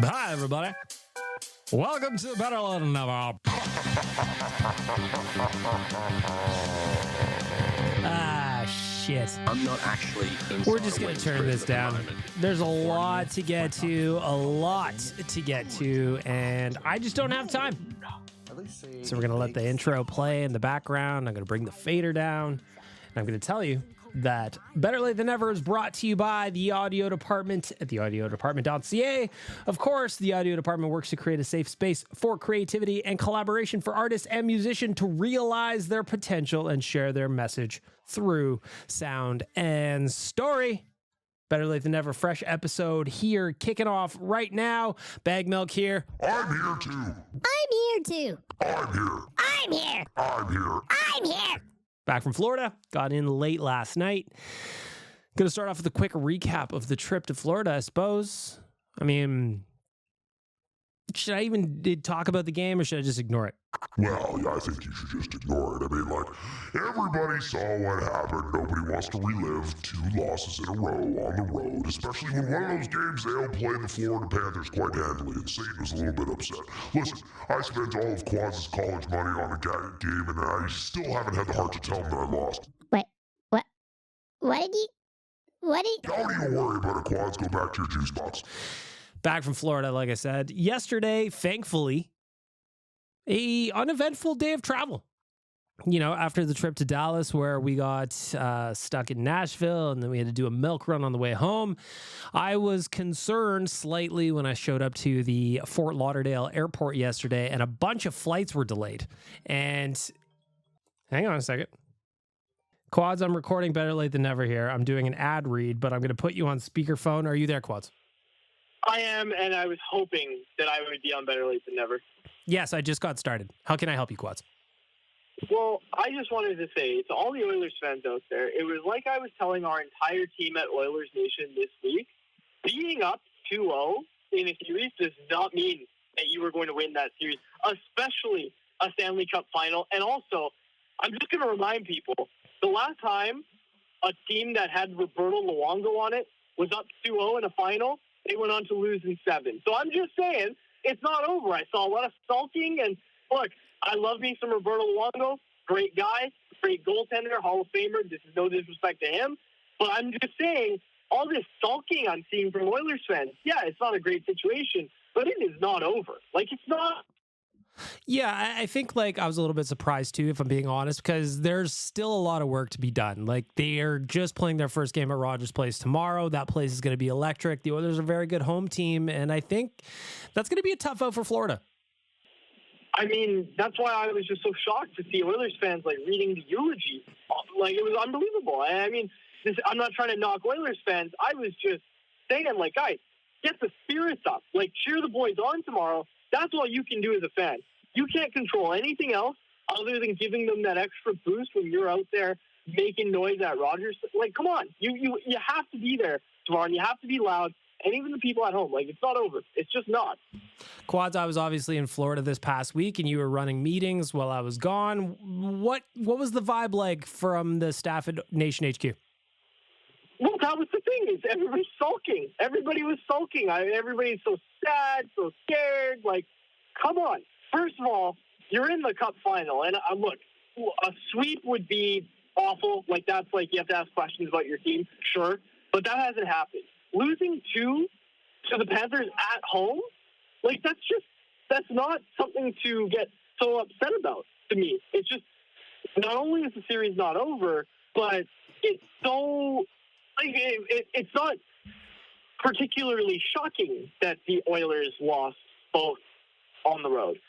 Hi, everybody. Welcome to Better Than Never. Shit. I'm not actually inside. We're just going to turn this down. There's a lot to get to, and I just don't have time. So we're going to let the intro play in the background. I'm going to bring the fader down, and I'm going to tell you that Better Late Than Never is brought to you by the audio department at theaudiodepartment.ca. Of course, the audio department works to create a safe space for creativity and collaboration for artists and musicians to realize their potential and share their message through sound and story. Better Late Than Never, fresh episode here, kicking off right now. Bag Milk here. I'm here too. I'm here too. I'm here. I'm here. I'm here. I'm here. Back from Florida, got in late last night. Going to start off with a quick recap of the trip to Florida, I suppose. I mean, should I even talk about the game or should I just ignore it? Well, yeah, I think you should just ignore it. I mean, like, everybody saw what happened. Nobody wants to relive 2 losses in a row on the road, especially when one of those games they outplayed the Florida Panthers quite handily, and Satan was a little bit upset. Listen, I spent all of Quad's college money on a game, and I still haven't had the heart to tell him that I lost. Wait, what did you... Don't even worry about it, Quads. Go back to your juice box. Back from Florida, like I said. Yesterday, thankfully, a uneventful day of travel. You know, after the trip to Dallas where we got stuck in Nashville and then we had to do a milk run on the way home, I was concerned slightly when I showed up to the Fort Lauderdale airport yesterday and a bunch of flights were delayed. And hang on a second. Quads, I'm recording Better Late Than Never here. I'm doing an ad read, but I'm going to put you on speakerphone. Are you there, Quads? I am, and I was hoping that I would be on Better Late Than Never. Yes, I just got started. How can I help you, Quads? Well, I just wanted to say to all the Oilers fans out there, it was like I was telling our entire team at Oilersnation this week, being up 2-0 in a series does not mean that you were going to win that series, especially a Stanley Cup Final. And also, I'm just going to remind people, the last time a team that had Roberto Luongo on it was up 2-0 in a final, they went on to lose in 7. So I'm just saying, it's not over. I saw a lot of sulking, and look, I love me some Roberto Luongo. Great guy, great goaltender, Hall of Famer. This is no disrespect to him. But I'm just saying, all this sulking I'm seeing from Oilers fans, yeah, it's not a great situation, but it is not over. Like, it's not. Yeah, I think like I was a little bit surprised too, if I'm being honest, because there's still a lot of work to be done. Like they are just playing their first game at Rogers Place tomorrow. That place is going to be electric. The Oilers are a very good home team, and I think that's going to be a tough out for Florida. I mean, that's why I was just so shocked to see Oilers fans like reading the eulogy. Like it was unbelievable. I mean, I'm not trying to knock Oilers fans. I was just saying, like, guys, get the spirits up. Like, cheer the boys on tomorrow. That's all you can do as a fan. You can't control anything else other than giving them that extra boost when you're out there making noise at Rogers. Like, come on. You have to be there tomorrow, and you have to be loud. And even the people at home, like, it's not over. It's just not. Quads, I was obviously in Florida this past week, and you were running meetings while I was gone. What was the vibe like from the staff at Nation HQ? Well, that was the thing, is everybody's sulking. Everybody was sulking. Everybody's so sad, so scared. Like, come on. First of all, you're in the Cup Final, and look, a sweep would be awful. Like, that's like you have to ask questions about your team, sure, but that hasn't happened. Losing 2 to the Panthers at home, like, that's not something to get so upset about to me. It's just, not only is the series not over, but it's so, like, it's not particularly shocking that the Oilers lost both on the road.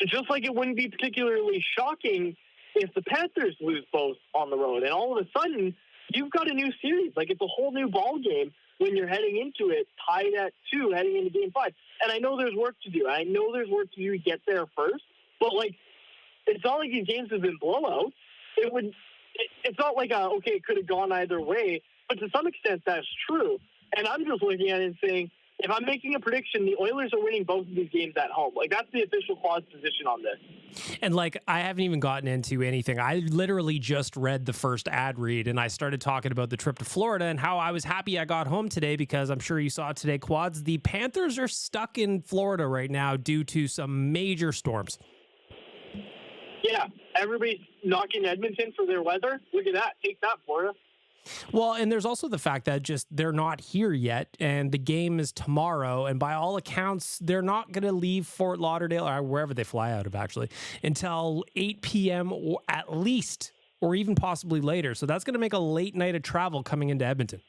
Just like it wouldn't be particularly shocking if the Panthers lose both on the road. And all of a sudden, you've got a new series. Like, it's a whole new ball game when you're heading into it, tied at 2, heading into Game 5. And I know there's work to do. I know there's work to do to get there first. But, like, it's not like these games have been blowouts. It's not like, okay, it could have gone either way. But to some extent, that's true. And I'm just looking at it and saying, if I'm making a prediction, the Oilers are winning both of these games at home. Like, that's the official Quad's position on this. And like, I haven't even gotten into anything. I literally just read the first ad read and I started talking about the trip to Florida and how I was happy I got home today because I'm sure you saw today, Quads. The Panthers are stuck in Florida right now due to some major storms. Yeah, everybody's knocking Edmonton for their weather. Look at that. Take that, Florida. Well, and there's also the fact that just they're not here yet, and the game is tomorrow, and by all accounts, they're not going to leave Fort Lauderdale, or wherever they fly out of, actually, until 8 p.m. or at least, or even possibly later. So that's going to make a late night of travel coming into Edmonton.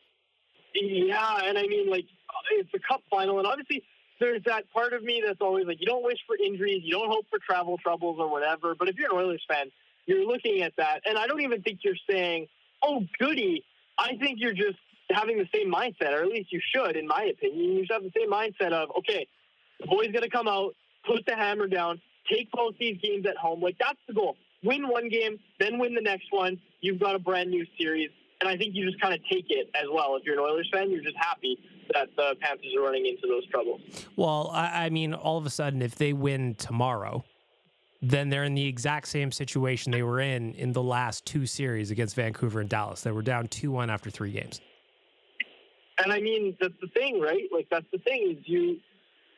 Yeah, and I mean, like, it's a cup final, and obviously there's that part of me that's always like, you don't wish for injuries, you don't hope for travel troubles or whatever, but if you're an Oilers fan, you're looking at that, and I don't even think you're saying, oh, goody. I think you're just having the same mindset, or at least you should, in my opinion. You should have the same mindset of, okay, the boys got to come out, put the hammer down, take both these games at home. Like, that's the goal. Win one game, then win the next one. You've got a brand new series. And I think you just kind of take it as well. If you're an Oilers fan, you're just happy that the Panthers are running into those troubles. Well, I mean, all of a sudden, if they win tomorrow, then they're in the exact same situation they were in the last two series against Vancouver and Dallas. They were down 2-1 after 3 games. And I mean, that's the thing, right? Like, that's the thing is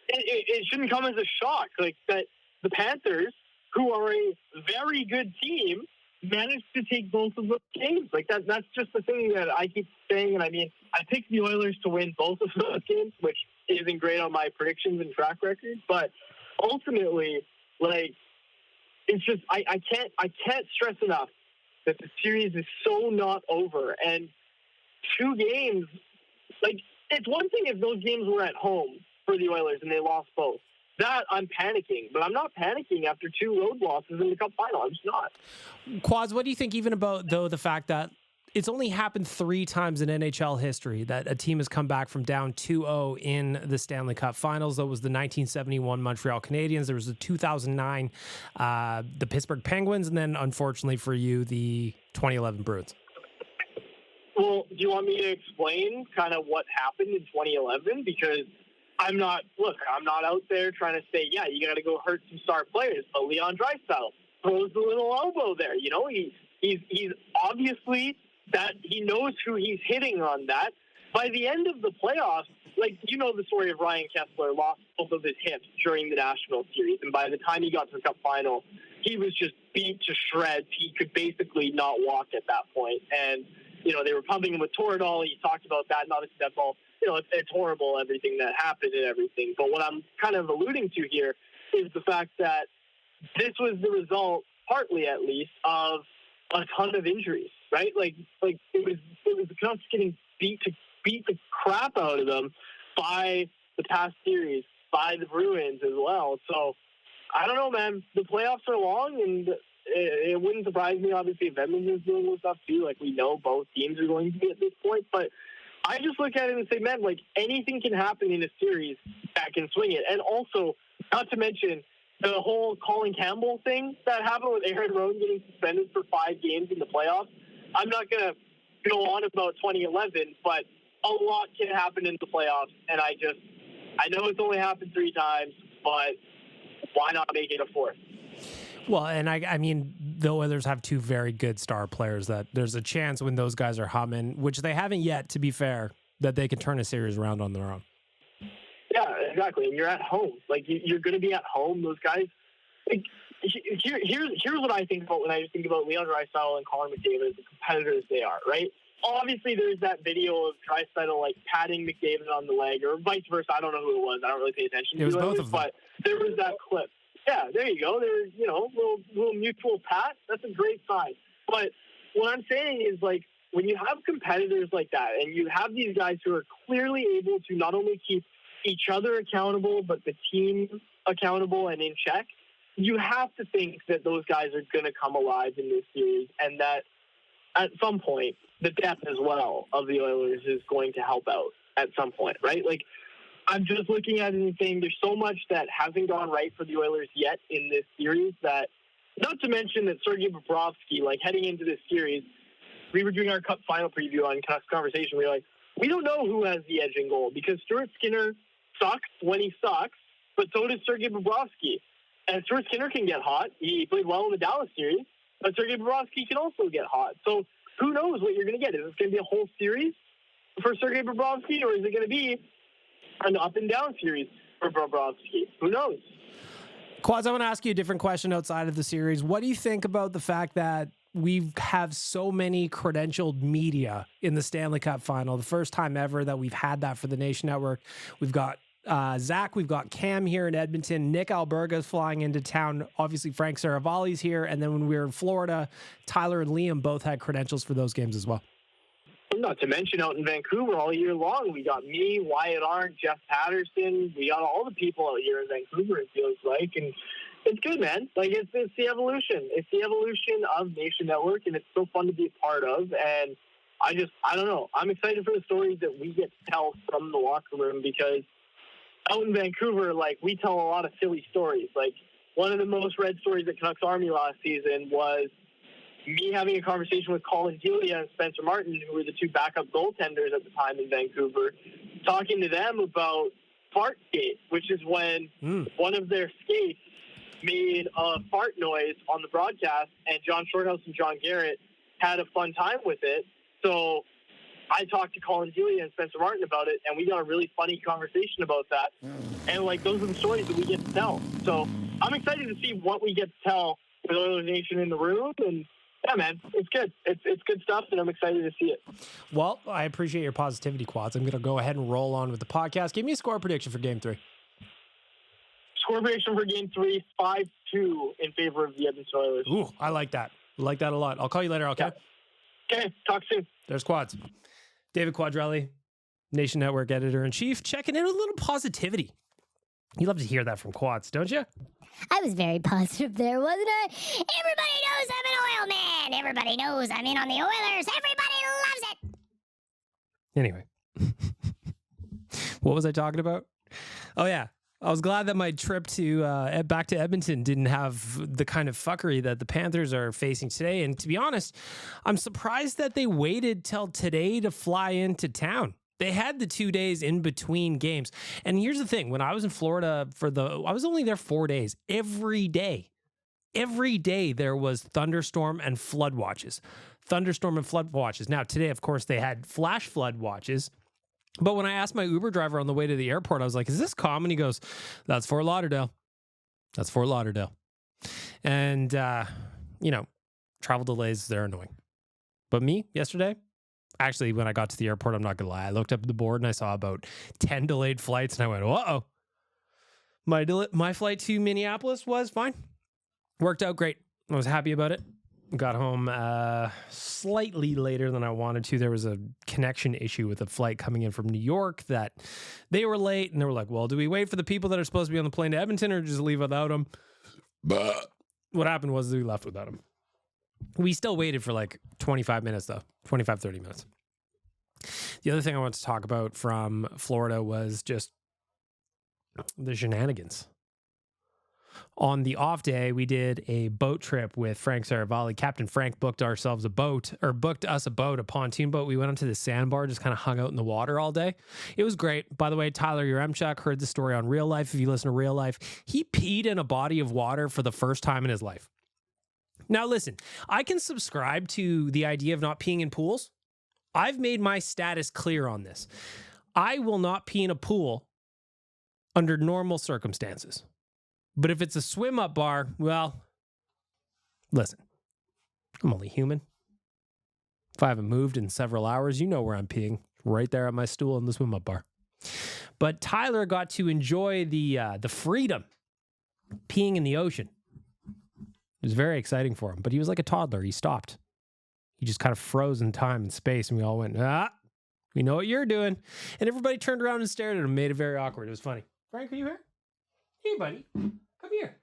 it shouldn't come as a shock. Like, that the Panthers, who are a very good team, managed to take both of those games. Like, that's just the thing that I keep saying. And I mean, I picked the Oilers to win both of those games, which isn't great on my predictions and track record. But ultimately, like, it's just I can't stress enough that the series is so not over. And 2 games, like, it's one thing if those games were at home for the Oilers and they lost both. That I'm panicking, but I'm not panicking after 2 road losses in the Cup Final. I'm just not. Quads, what do you think even about, though, the fact that it's only happened 3 times in NHL history that a team has come back from down 2-0 in the Stanley Cup Finals? That was the 1971 Montreal Canadiens. There was the 2009 the Pittsburgh Penguins, and then, unfortunately for you, the 2011 Bruins. Well, do you want me to explain kind of what happened in 2011? Because I'm not out there trying to say, yeah, you got to go hurt some star players. But Leon Draisaitl throws the little elbow there. You know, he's obviously that he knows who he's hitting on that. By the end of the playoffs, like, you know the story of Ryan Kessler lost both of his hips during the National Series. And by the time he got to the Cup Final, he was just beat to shreds. He could basically not walk at that point. And, you know, they were pumping him with Toradol. He talked about that. And obviously that's all, you know, it's horrible, everything that happened and everything. But what I'm kind of alluding to here is the fact that this was the result, partly at least, of a ton of injuries, right? Like it was the Canucks getting beat the crap out of them by the past series, by the Bruins as well. So I don't know, man. The playoffs are long, and it wouldn't surprise me, obviously, if Edmonton's doing this stuff too. Like, we know both teams are going to be at this point, but I just look at it and say, man, like, anything can happen in a series that can swing it. And also, not to mention the whole Colin Campbell thing that happened with Aaron Rowan getting suspended for 5 games in the playoffs. I'm not going to go on about 2011, but a lot can happen in the playoffs. And I know it's only happened 3 times, but why not make it a 4th? Well, and I mean, the Oilers have 2 very good star players that there's a chance when those guys are humming, which they haven't yet, to be fair, that they can turn a series around on their own. Yeah, exactly. And you're at home. Like, you're going to be at home. Those guys. Like, here's what I think about when I just think about Leon Draisaitl and Connor McDavid, the competitors they are, right? Obviously, there's that video of Draisaitl, like, patting McDavid on the leg, or vice versa. I don't know who it was. I don't really pay attention to it. Was both both of them. But there was that clip. Yeah, there you go. There's, you know, little mutual pat. That's a great sign. But what I'm saying is, like, when you have competitors like that, and you have these guys who are clearly able to not only keep each other accountable, but the team accountable and in check, you have to think that those guys are going to come alive in this series, and that at some point, the depth as well of the Oilers is going to help out at some point, right? Like, I'm just looking at it and saying there's so much that hasn't gone right for the Oilers yet in this series, that, not to mention that Sergei Bobrovsky, like, heading into this series, we were doing our Cup Final preview on Canucks Conversation. We were like, we don't know who has the edge in goal, because Stuart Skinner sucks when he sucks, but so does Sergei Bobrovsky. And Stuart Skinner can get hot. He played well in the Dallas series, but Sergei Bobrovsky can also get hot. So who knows what you're going to get? Is it going to be a whole series for Sergei Bobrovsky, or is it going to be an up and down series for Bobrovsky? Who knows? Quads, I want to ask you a different question outside of the series. What do you think about the fact that we have so many credentialed media in the Stanley Cup Final? The first time ever that we've had that for the Nation Network. We've got Zach, we've got Cam here in Edmonton. Nick Alberga's flying into town. Obviously, Frank Saravalli's here. And then when we were in Florida, Tyler and Liam both had credentials for those games as well. Not to mention out in Vancouver all year long, we got me, Wyatt Arndt, Jeff Patterson. We got all the people out here in Vancouver, it feels like. And it's good, man. Like, it's the evolution. It's the evolution of Nation Network, and it's so fun to be a part of. And I don't know. I'm excited for the stories that we get to tell from the locker room, because out in Vancouver, like, we tell a lot of silly stories. Like, one of the most read stories at Canucks Army last season was me having a conversation with Colin Delia and Spencer Martin, who were the two backup goaltenders at the time in Vancouver, talking to them about Fartgate, which is when one of their skates made a fart noise on the broadcast, and John Shorthouse and John Garrett had a fun time with it. So I talked to Colin Delia and Spencer Martin about it, and we got a really funny conversation about that. And, like, those are the stories that we get to tell. So I'm excited to see what we get to tell with Oilers Nation in the room, and yeah, man, it's good. It's good stuff, and I'm excited to see it. Well, I appreciate your positivity, Quads. I'm going to go ahead and roll on with the podcast. Give me a score prediction for Game 3. Score prediction for Game 3, 5-2 in favor of the Edmonton Oilers. Ooh, I like that. I like that a lot. I'll call you later, okay? Yeah. Okay, talk soon. There's Quads. David Quadrelli, Nation Network Editor-in-Chief, checking in with a little positivity. You love to hear that from Quads, don't you? I was very positive there, wasn't I? Everybody knows I'm an oil man. Everybody knows I'm in on the Oilers. Everybody loves it. Anyway. What was I talking about? Oh, yeah. I was glad that my trip to back to Edmonton didn't have the kind of fuckery that the Panthers are facing today. And to be honest, I'm surprised that they waited till today to fly into town. They had the 2 days in between games. And here's the thing. When I was in Florida I was only there 4 days. Every day there was thunderstorm and flood watches. Thunderstorm and flood watches. Now, today, of course, they had flash flood watches. But when I asked my Uber driver on the way to the airport, I was like, is this common? He goes, that's Fort Lauderdale. That's Fort Lauderdale. And, travel delays, they're annoying. But me, yesterday, actually, when I got to the airport, I'm not going to lie, I looked up at the board and I saw about 10 delayed flights, and I went, uh-oh. My flight to Minneapolis was fine. Worked out great. I was happy about it. Got home slightly later than I wanted to. There was a connection issue with a flight coming in from New York that they were late, and they were like, well, do we wait for the people that are supposed to be on the plane to Edmonton or just leave without them? But what happened was we left without them. We still waited for like 25 minutes, though. 25, 30 minutes. The other thing I want to talk about from Florida was just the shenanigans. On the off day, we did a boat trip with Frank Saravalli. Captain Frank booked us a boat, a pontoon boat. We went onto the sandbar, just kind of hung out in the water all day. It was great. By the way, Tyler Yaremchuk heard the story on Real Life. If you listen to Real Life, he peed in a body of water for the first time in his life. Now, listen, I can subscribe to the idea of not peeing in pools. I've made my status clear on this. I will not pee in a pool under normal circumstances. But if it's a swim up bar, well, listen, I'm only human. If I haven't moved in several hours, you know where I'm peeing, right there at my stool in the swim up bar. But Tyler got to enjoy the freedom peeing in the ocean. It was very exciting for him, but he was like a toddler. He stopped. He just kind of froze in time and space, and we all went, we know what you're doing. And everybody turned around and stared at him, made it very awkward. It was funny. Frank, are you here? Hey, buddy. Come here.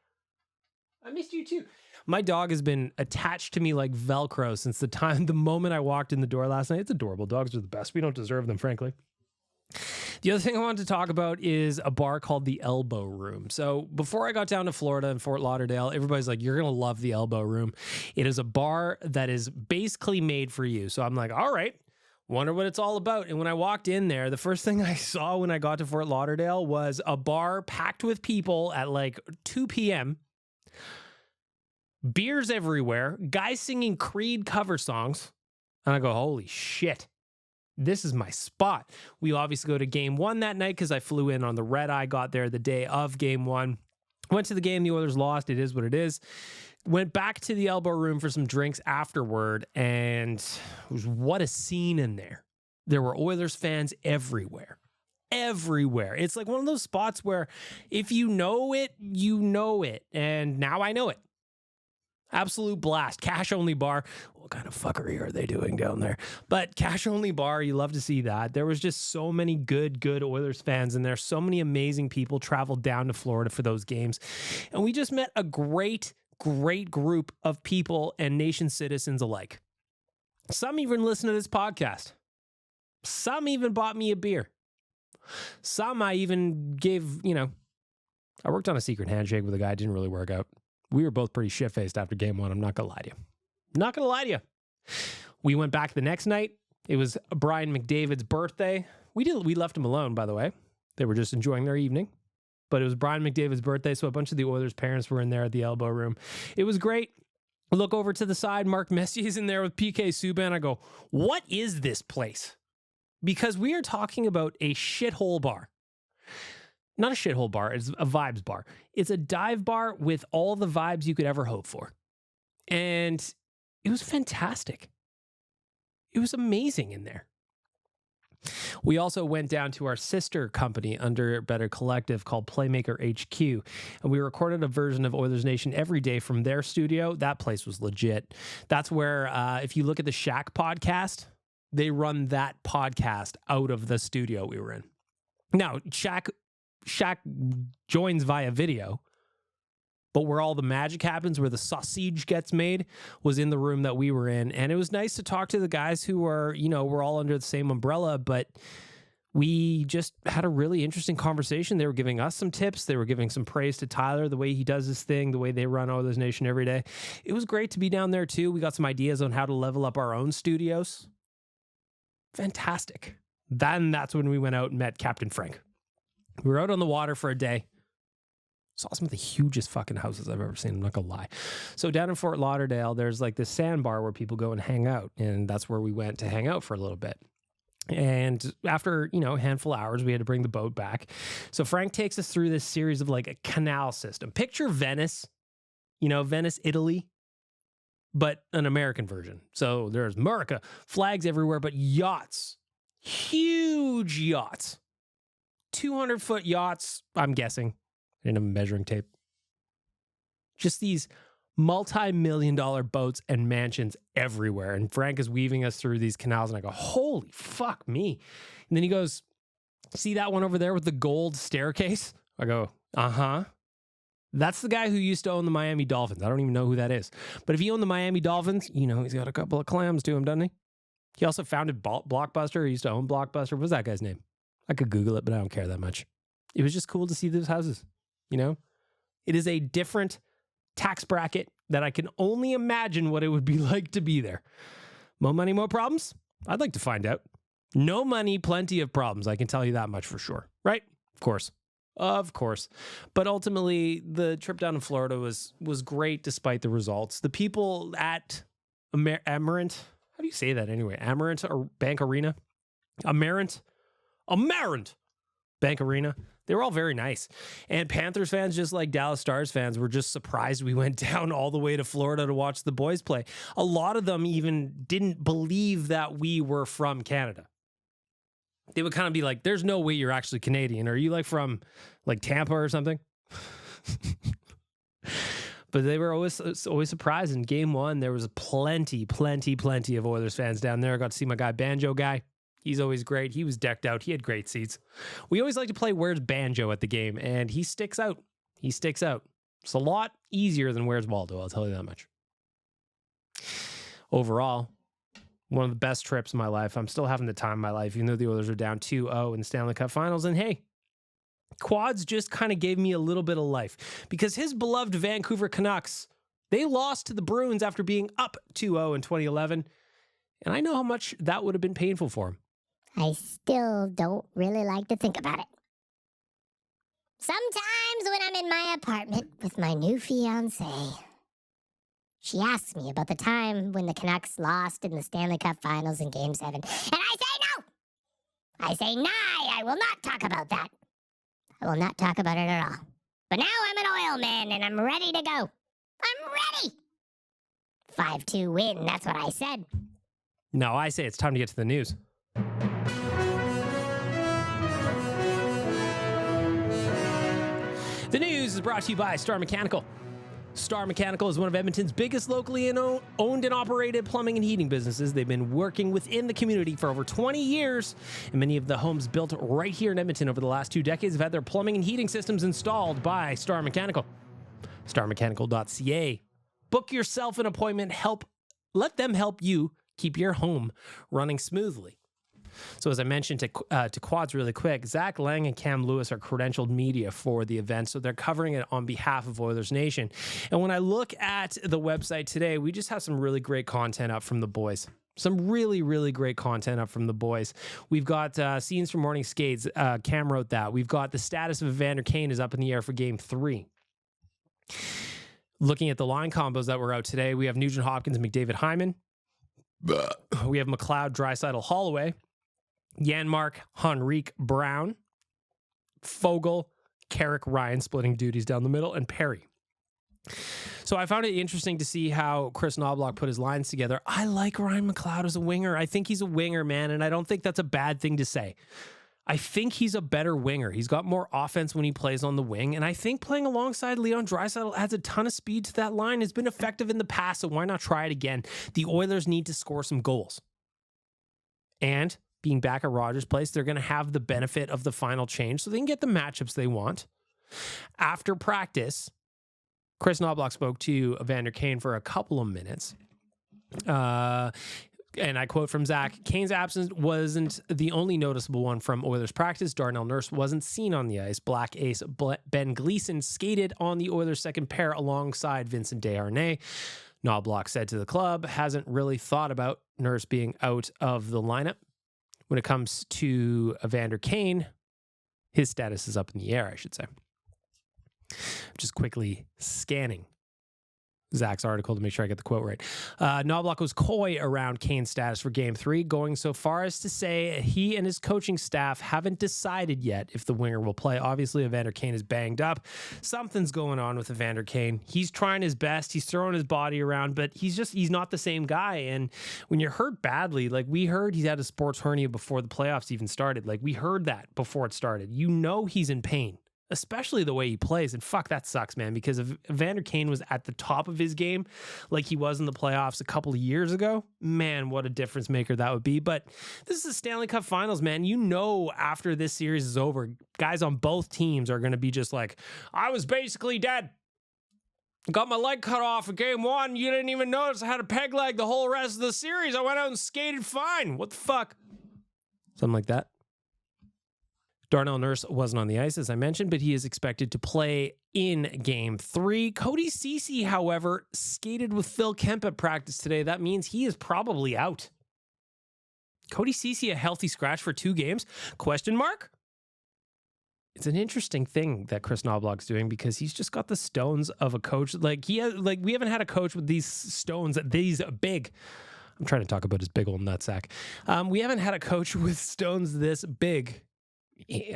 I missed you too. My dog has been attached to me like Velcro since the moment I walked in the door last night. It's adorable. Dogs are the best. We don't deserve them, frankly. The other thing I wanted to talk about is a bar called the Elbow Room. So before I got down to Florida and Fort Lauderdale, everybody's like, you're going to love the Elbow Room. It is a bar that is basically made for you. So I'm like, all right, Wonder what it's all about. And when I walked in there, the first thing I saw when I got to Fort Lauderdale was a bar packed with people at like 2 p.m., beers everywhere, guys singing Creed cover songs. And I go, holy shit, this is my spot. We obviously go to game 1 that night because I flew in on the red eye, got there the day of game 1. Went to the game, the Oilers lost. It is what it is. Went back to the elbow room for some drinks afterward, and what a scene in there. There were Oilers fans everywhere. Everywhere. It's like one of those spots where if you know it, you know it. And now I know it. Absolute blast. Cash only bar. What kind of fuckery are they doing down there? But cash only bar, you love to see that. There was just so many good Oilers fans in there. So many amazing people traveled down to Florida for those games. And we just met a great group of people and nation citizens alike. Some even listen to this podcast. Some even bought me a beer. Some I even gave, I worked on a secret handshake with a guy. It didn't really work out. We were both pretty shit-faced after game 1. I'm not going to lie to you. We went back the next night. It was Brian McDavid's birthday. We left him alone, by the way. They were just enjoying their evening. But it was Brian McDavid's birthday, so a bunch of the Oilers' parents were in there at the elbow room. It was great. Look over to the side. Mark Messier's in there with PK Subban. I go, what is this place? Because we are talking about a shithole bar. Not a shithole bar, it's a vibes bar. It's a dive bar with all the vibes you could ever hope for. And it was fantastic. It was amazing in there. We also went down to our sister company under Better Collective called Playmaker HQ, and we recorded a version of Oilersnation every day from their studio. That place was legit. That's where, if you look at the Shaq podcast, they run that podcast out of the studio we were in. Now, Shaq joins via video, but where all the magic happens, where the sausage gets made, was in the room that we were in. And it was nice to talk to the guys who are, we're all under the same umbrella, but we just had a really interesting conversation. They were giving us some tips. They were giving some praise to Tyler, the way he does his thing, the way they run Oilersnation every day. It was great to be down there too. We got some ideas on how to level up our own studios. Fantastic. Then that's when we went out and met Captain Frank. We were out on the water for a day. Saw some of the hugest fucking houses I've ever seen. I'm not gonna lie. So down in Fort Lauderdale, there's like this sandbar where people go and hang out. And that's where we went to hang out for a little bit. And after, a handful of hours, we had to bring the boat back. So Frank takes us through this series of like a canal system. Picture Venice, Venice, Italy, but an American version. So there's America, flags everywhere, but yachts, huge yachts. 200-foot yachts, I'm guessing. I didn't have a measuring tape. Just these multi-million-dollar boats and mansions everywhere. And Frank is weaving us through these canals, and I go, holy fuck me. And then he goes, see that one over there with the gold staircase? I go, uh-huh. That's the guy who used to own the Miami Dolphins. I don't even know who that is. But if he owned the Miami Dolphins, he's got a couple of clams to him, doesn't he? He also founded Blockbuster. He used to own Blockbuster. What was that guy's name? I could Google it, but I don't care that much. It was just cool to see those houses, It is a different tax bracket that I can only imagine what it would be like to be there. More money, more problems? I'd like to find out. No money, plenty of problems. I can tell you that much for sure. Right? Of course. But ultimately, the trip down to Florida was great despite the results. The people at Amarent, how do you say that anyway? Amarent Bank Arena? Amarent Bank Arena. They were all very nice. And Panthers fans, just like Dallas Stars fans, were just surprised we went down all the way to Florida to watch the boys play. A lot of them even didn't believe that we were from Canada. They would kind of be like, there's no way you're actually Canadian. Are you like from like Tampa or something? But they were always surprised. In game 1, there was plenty of Oilers fans down there. I got to see my guy, Banjo Guy. He's always great. He was decked out. He had great seats. We always like to play Where's Banjo at the game, and he sticks out. It's a lot easier than Where's Waldo, I'll tell you that much. Overall, one of the best trips of my life. I'm still having the time of my life, even though the Oilers are down 2-0 in the Stanley Cup Finals. And hey, Quads just kind of gave me a little bit of life because his beloved Vancouver Canucks, they lost to the Bruins after being up 2-0 in 2011. And I know how much that would have been painful for him. I still don't really like to think about it. Sometimes when I'm in my apartment with my new fiancée, she asks me about the time when the Canucks lost in the Stanley Cup Finals in Game 7. And I say no! I say, nah, I will not talk about that. I will not talk about it at all. But now I'm an Oil man and I'm ready to go. I'm ready! 5-2 win, that's what I said. No, I say it's time to get to the news. The news is brought to you by Star Mechanical. Star Mechanical is one of Edmonton's biggest locally owned and operated plumbing and heating businesses. They've been working within the community for over 20 years, and many of the homes built right here in Edmonton over the last 2 decades have had their plumbing and heating systems installed by Star Mechanical. StarMechanical.ca. Book yourself an appointment. Let them help you keep your home running smoothly. So as I mentioned to Quads really quick, Zach Laing and Cam Lewis are credentialed media for the event, so they're covering it on behalf of Oilers Nation. And when I look at the website today, we just have some really great content up from the boys. Some really, really great content up from the boys. We've got scenes from morning skates. Cam wrote that. We've got the status of Evander Kane is up in the air for Game 3. Looking at the line combos that were out today, we have Nugent-Hopkins, McDavid, Hyman. We have McLeod, Draisaitl, Holloway. Janmark, Henrique, Brown, Fogle, Carrick, Ryan splitting duties down the middle, and Perry. So I found it interesting to see how Chris Knobloch put his lines together. I like Ryan McLeod as a winger. I think he's a winger, man, and I don't think that's a bad thing to say. I think he's a better winger. He's got more offense when he plays on the wing, and I think playing alongside Leon Draisaitl adds a ton of speed to that line. It's been effective in the past, so why not try it again? The Oilers need to score some goals. And being back at Rogers Place, they're going to have the benefit of the final change so they can get the matchups they want. After practice, Chris Knobloch spoke to Evander Kane for a couple of minutes. And I quote from Zach, Kane's absence wasn't the only noticeable one from Oilers practice. Darnell Nurse wasn't seen on the ice. Black ace Ben Gleason skated on the Oilers' second pair alongside Vincent Desharnais. Knobloch said to the club, hasn't really thought about Nurse being out of the lineup. When it comes to Evander Kane, his status is up in the air, I should say. Just quickly scanning Zach's article to make sure I get the quote right. Knobloch was coy around Kane's status for Game 3, going so far as to say he and his coaching staff haven't decided yet if the winger will play. Obviously, Evander Kane is banged up. Something's going on with Evander Kane. He's trying his best. He's throwing his body around, but he's not the same guy. And when you're hurt badly, like we heard he had a sports hernia before the playoffs even started. Like we heard that before it started. You know he's in pain. Especially the way he plays. And fuck, that sucks, man, because if Evander Kane was at the top of his game like he was in the playoffs a couple of years ago, man, what a difference maker that would be. But this is the Stanley Cup Finals, man. You know after this series is over, guys on both teams are going to be just like, I was basically dead. Got my leg cut off in Game 1. You didn't even notice I had a peg leg the whole rest of the series. I went out and skated fine. What the fuck? Something like that. Darnell Nurse wasn't on the ice, as I mentioned, but he is expected to play in Game 3. Cody Ceci, however, skated with Phil Kemp at practice today. That means he is probably out. Cody Ceci, a healthy scratch for 2 games? Question mark? It's an interesting thing that Chris Knobloch's doing because he's just got the stones of a coach. We haven't had a coach with these stones, these big. I'm trying to talk about his big old nutsack. We haven't had a coach with stones this big.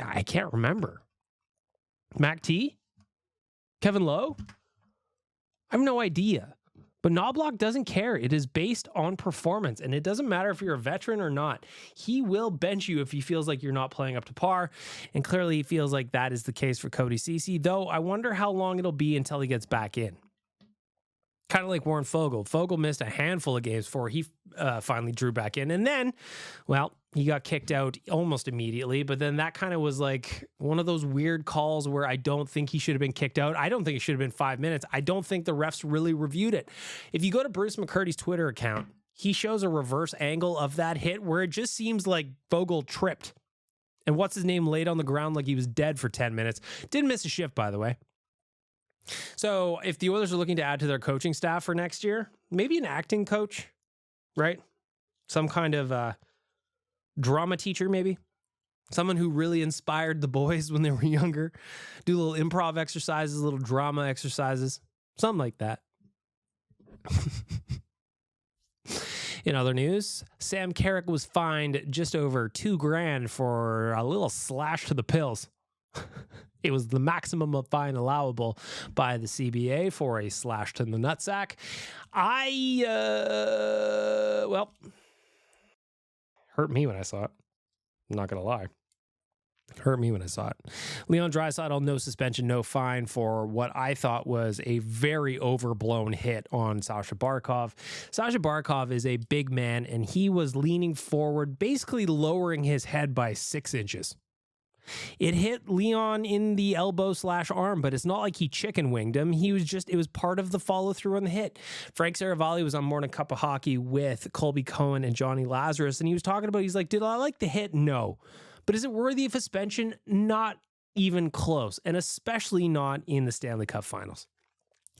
I can't remember. Mac T? Kevin Lowe? I have no idea. But Knobloch doesn't care. It is based on performance, and it doesn't matter if you're a veteran or not. He will bench you if he feels like you're not playing up to par, and clearly he feels like that is the case for Cody Ceci, though I wonder how long it'll be until he gets back in. Kind of like Warren Fogle. Fogle missed a handful of games before he finally drew back in. And then, well, he got kicked out almost immediately. But then that kind of was like one of those weird calls where I don't think he should have been kicked out. I don't think it should have been 5 minutes. I don't think the refs really reviewed it. If you go to Bruce McCurdy's Twitter account, he shows a reverse angle of that hit where it just seems like Fogle tripped. And what's his name laid on the ground like he was dead for 10 minutes. Didn't miss a shift, by the way. So if the Oilers are looking to add to their coaching staff for next year, maybe an acting coach, right? Some kind of drama teacher, maybe. Someone who really inspired the boys when they were younger. Do little improv exercises, little drama exercises. Something like that. In other news, Sam Carrick was fined just over $2,000 for a little slash to the pills. It was the maximum of fine allowable by the CBA for a slash to the nutsack. Hurt me when I saw it. I'm not going to lie. Hurt me when I saw it. Leon Draisaitl, no suspension, no fine for what I thought was a very overblown hit on Sasha Barkov. Sasha Barkov is a big man, and he was leaning forward, basically lowering his head by 6 inches. It hit Leon in the elbow/arm, but it's not like he chicken winged him. It was part of the follow through on the hit. Frank Saravalli was on Morning Cup of Hockey with Colby Cohen and Johnny Lazarus, and he was talking about, he's like, did I like the hit? No. But is it worthy of suspension? Not even close, and especially not in the Stanley Cup Finals.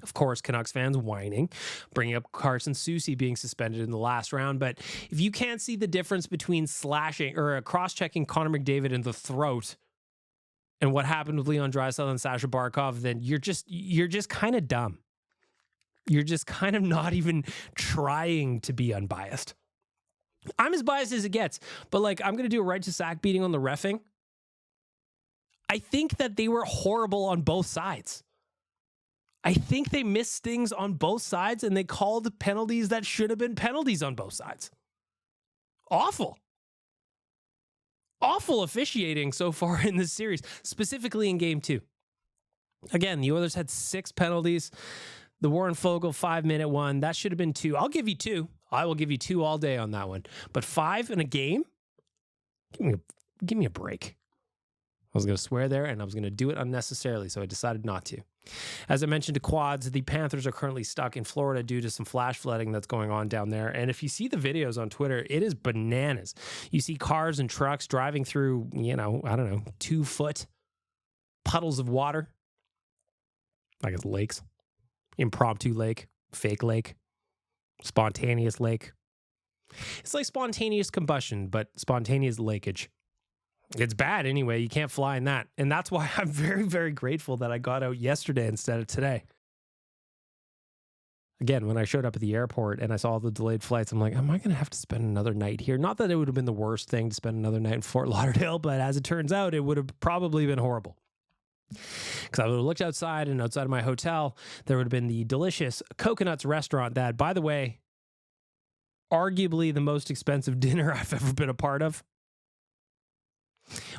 Of course, Canucks fans whining, bringing up Carson Soucy being suspended in the last round. But if you can't see the difference between slashing or cross-checking Connor McDavid in the throat and what happened with Leon Draisaitl and Sasha Barkov, then you're just kind of dumb. You're just kind of not even trying to be unbiased. I'm as biased as it gets, but like, I'm going to do a right to sack beating on the reffing. I think that they were horrible on both sides. I think they missed things on both sides, and they called penalties that should have been penalties on both sides. Awful. Awful officiating so far in this series, specifically in Game 2. Again, the Oilers had 6 penalties. The Warren Fogle 5-minute one, that should have been 2. I'll give you 2. I will give you 2 all day on that one. But 5 in a game? Give me a break. I was going to swear there, and I was going to do it unnecessarily, so I decided not to. As I mentioned to Quads, the Panthers are currently stuck in Florida due to some flash flooding that's going on down there. And if you see the videos on Twitter, it is bananas. You see cars and trucks driving through, 2-foot puddles of water. I guess lakes. Impromptu lake, fake lake, spontaneous lake. It's like spontaneous combustion, but spontaneous lakeage. It's bad anyway. You can't fly in that. And that's why I'm very, very grateful that I got out yesterday instead of today. Again, when I showed up at the airport and I saw all the delayed flights, I'm like, am I going to have to spend another night here? Not that it would have been the worst thing to spend another night in Fort Lauderdale, but as it turns out, it would have probably been horrible. Because I would have looked outside, and outside of my hotel, there would have been the delicious Coconuts restaurant that, by the way, arguably the most expensive dinner I've ever been a part of.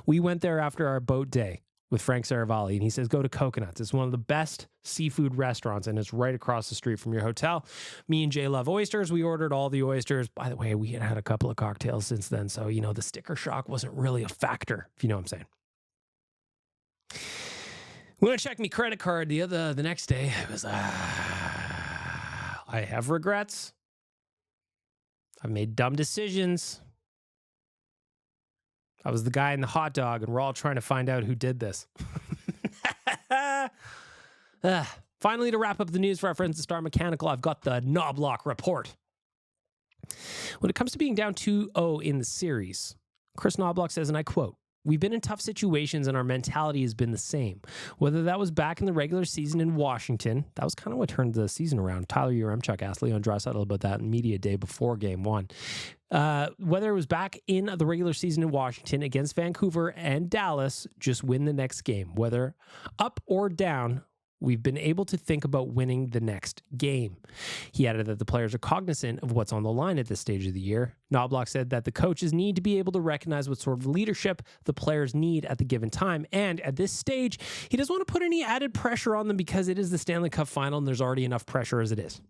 We went there after our boat day with Frank Saravalli, and he says, go to Coconuts. It's one of the best seafood restaurants, and it's right across the street from your hotel. Me and Jay love oysters. We ordered all the oysters. By the way, we had a couple of cocktails since then, so, the sticker shock wasn't really a factor, if you know what I'm saying. When I checked my credit card the next day, it was, I have regrets. I've made dumb decisions. I was the guy in the hot dog, and we're all trying to find out who did this. Finally, to wrap up the news for our friends at Star Mechanical, I've got the Knobloch report. When it comes to being down 2-0 in the series, Chris Knobloch says, and I quote, "We've been in tough situations and our mentality has been the same. Whether that was back in the regular season in Washington," that was kind of what turned the season around. Tyler Yaremchuk asked Leon Draisaitl about that in media day before Game 1. Whether it was back in the regular season in Washington against Vancouver and Dallas, just win the next game. Whether up or down, we've been able to think about winning the next game. He added that the players are cognizant of what's on the line at this stage of the year. Knobloch said that the coaches need to be able to recognize what sort of leadership the players need at the given time. And at this stage, he doesn't want to put any added pressure on them because it is the Stanley Cup Final and there's already enough pressure as it is.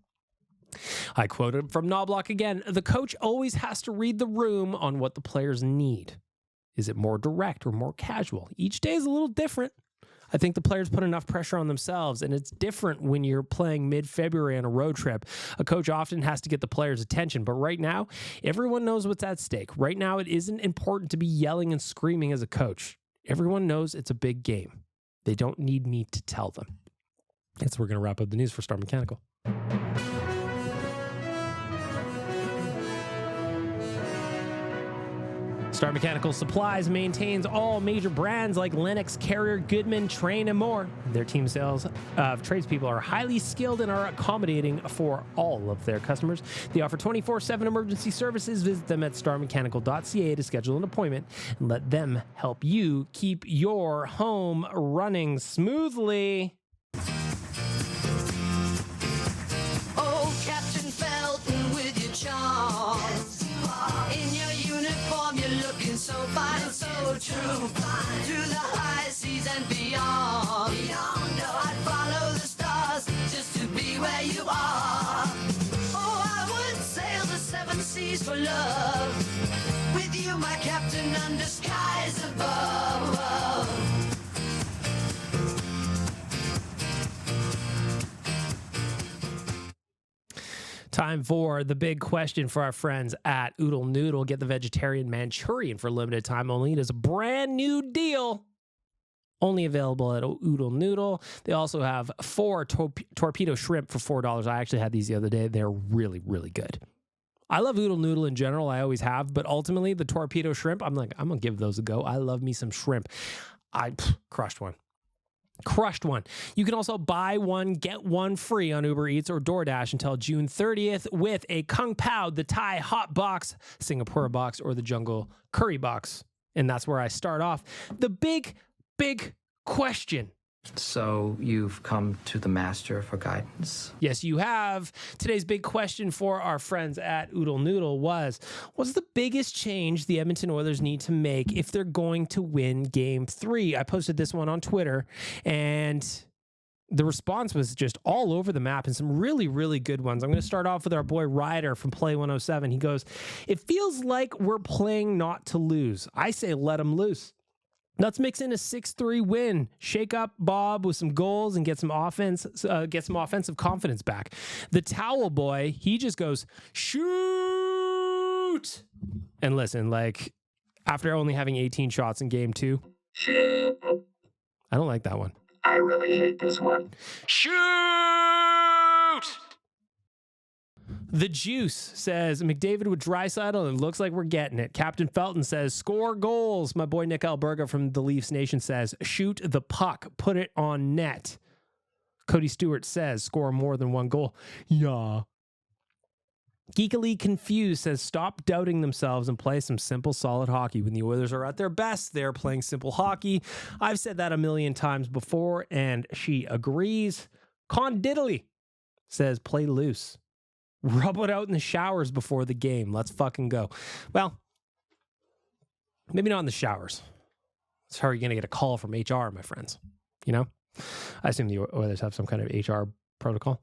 I quoted from Knobloch again, "The coach always has to read the room on what the players need. Is it more direct or more casual? Each day is a little different. I think the players put enough pressure on themselves, and it's different when you're playing mid-February on a road trip. A coach often has to get the players' attention, but right now, everyone knows what's at stake. Right now, it isn't important to be yelling and screaming as a coach. Everyone knows it's a big game. They don't need me to tell them." That's where we're going to wrap up the news for Star Mechanical. Star Mechanical Supplies maintains all major brands like Lennox, Carrier, Goodman, Train, and more. Their team sales of tradespeople are highly skilled and are accommodating for all of their customers. They offer 24/7 emergency services. Visit them at starmechanical.ca to schedule an appointment and let them help you keep your home running smoothly. Oh, Captain Felton with your charms. In your uniform, you're looking so fine, so true. Through the high seas and beyond. I'd follow the stars just to be where you are. Oh, I would sail the 7 seas for love. With you, my captain, under skies above. Time for the big question for our friends at Oodle Noodle. Get the vegetarian Manchurian for limited time only. It is a brand new deal. Only available at Oodle Noodle. They also have 4 torpedo shrimp for $4. I actually had these the other day. They're really, really good. I love Oodle Noodle in general. I always have. But ultimately, the torpedo shrimp, I'm going to give those a go. I love me some shrimp. I crushed one. You can also buy one, get one free on Uber Eats or DoorDash until June 30th with a Kung Pao, the Thai Hot Box, Singapore Box, or the Jungle Curry Box. And that's where I start off. The big question. So you've come to the master for guidance? Yes, you have. Today's big question for our friends at Oodle Noodle was, what's the biggest change the Edmonton Oilers need to make if they're going to win Game 3? I posted this one on Twitter, and the response was just all over the map and some really, really good ones. I'm going to start off with our boy Ryder from Play 107. He goes, it feels like we're playing not to lose. I say let them loose. Let's mix in a 6-3 win. Shake up Bob with some goals and get some offensive confidence back. The Towel Boy, he just goes, shoot! And listen, like, after only having 18 shots in Game 2, I don't like that one. I really hate this one. Shoot! The Juice says, McDavid with Draisaitl, and it looks like we're getting it. Captain Felton says, score goals. My boy Nick Alberga from the Leafs Nation says, shoot the puck, put it on net. Cody Stewart says, score more than one goal. Yeah. Geekily Confused says, stop doubting themselves and play some simple, solid hockey. When the Oilers are at their best, they're playing simple hockey. I've said that a million times before, and she agrees. Con Diddley says, play loose. Rub it out in the showers before the game. Let's fucking go. Well, maybe not in the showers. That's how you're going to get a call from HR, my friends. You know? I assume the Oilers have some kind of HR protocol.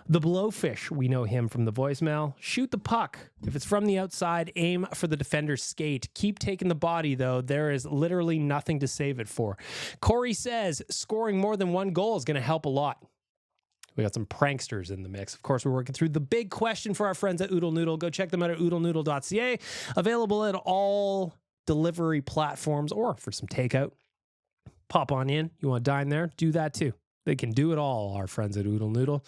The Blowfish, we know him from the voicemail. Shoot the puck. If it's from the outside, aim for the defender's skate. Keep taking the body, though. There is literally nothing to save it for. Corey says, scoring more than one goal is going to help a lot. We got some pranksters in the mix. Of course, we're working through the big question for our friends at Oodle Noodle. Go check them out at oodlenoodle.ca. Available at all delivery platforms or for some takeout. Pop on in. You want to dine there? Do that too. They can do it all, our friends at Oodle Noodle.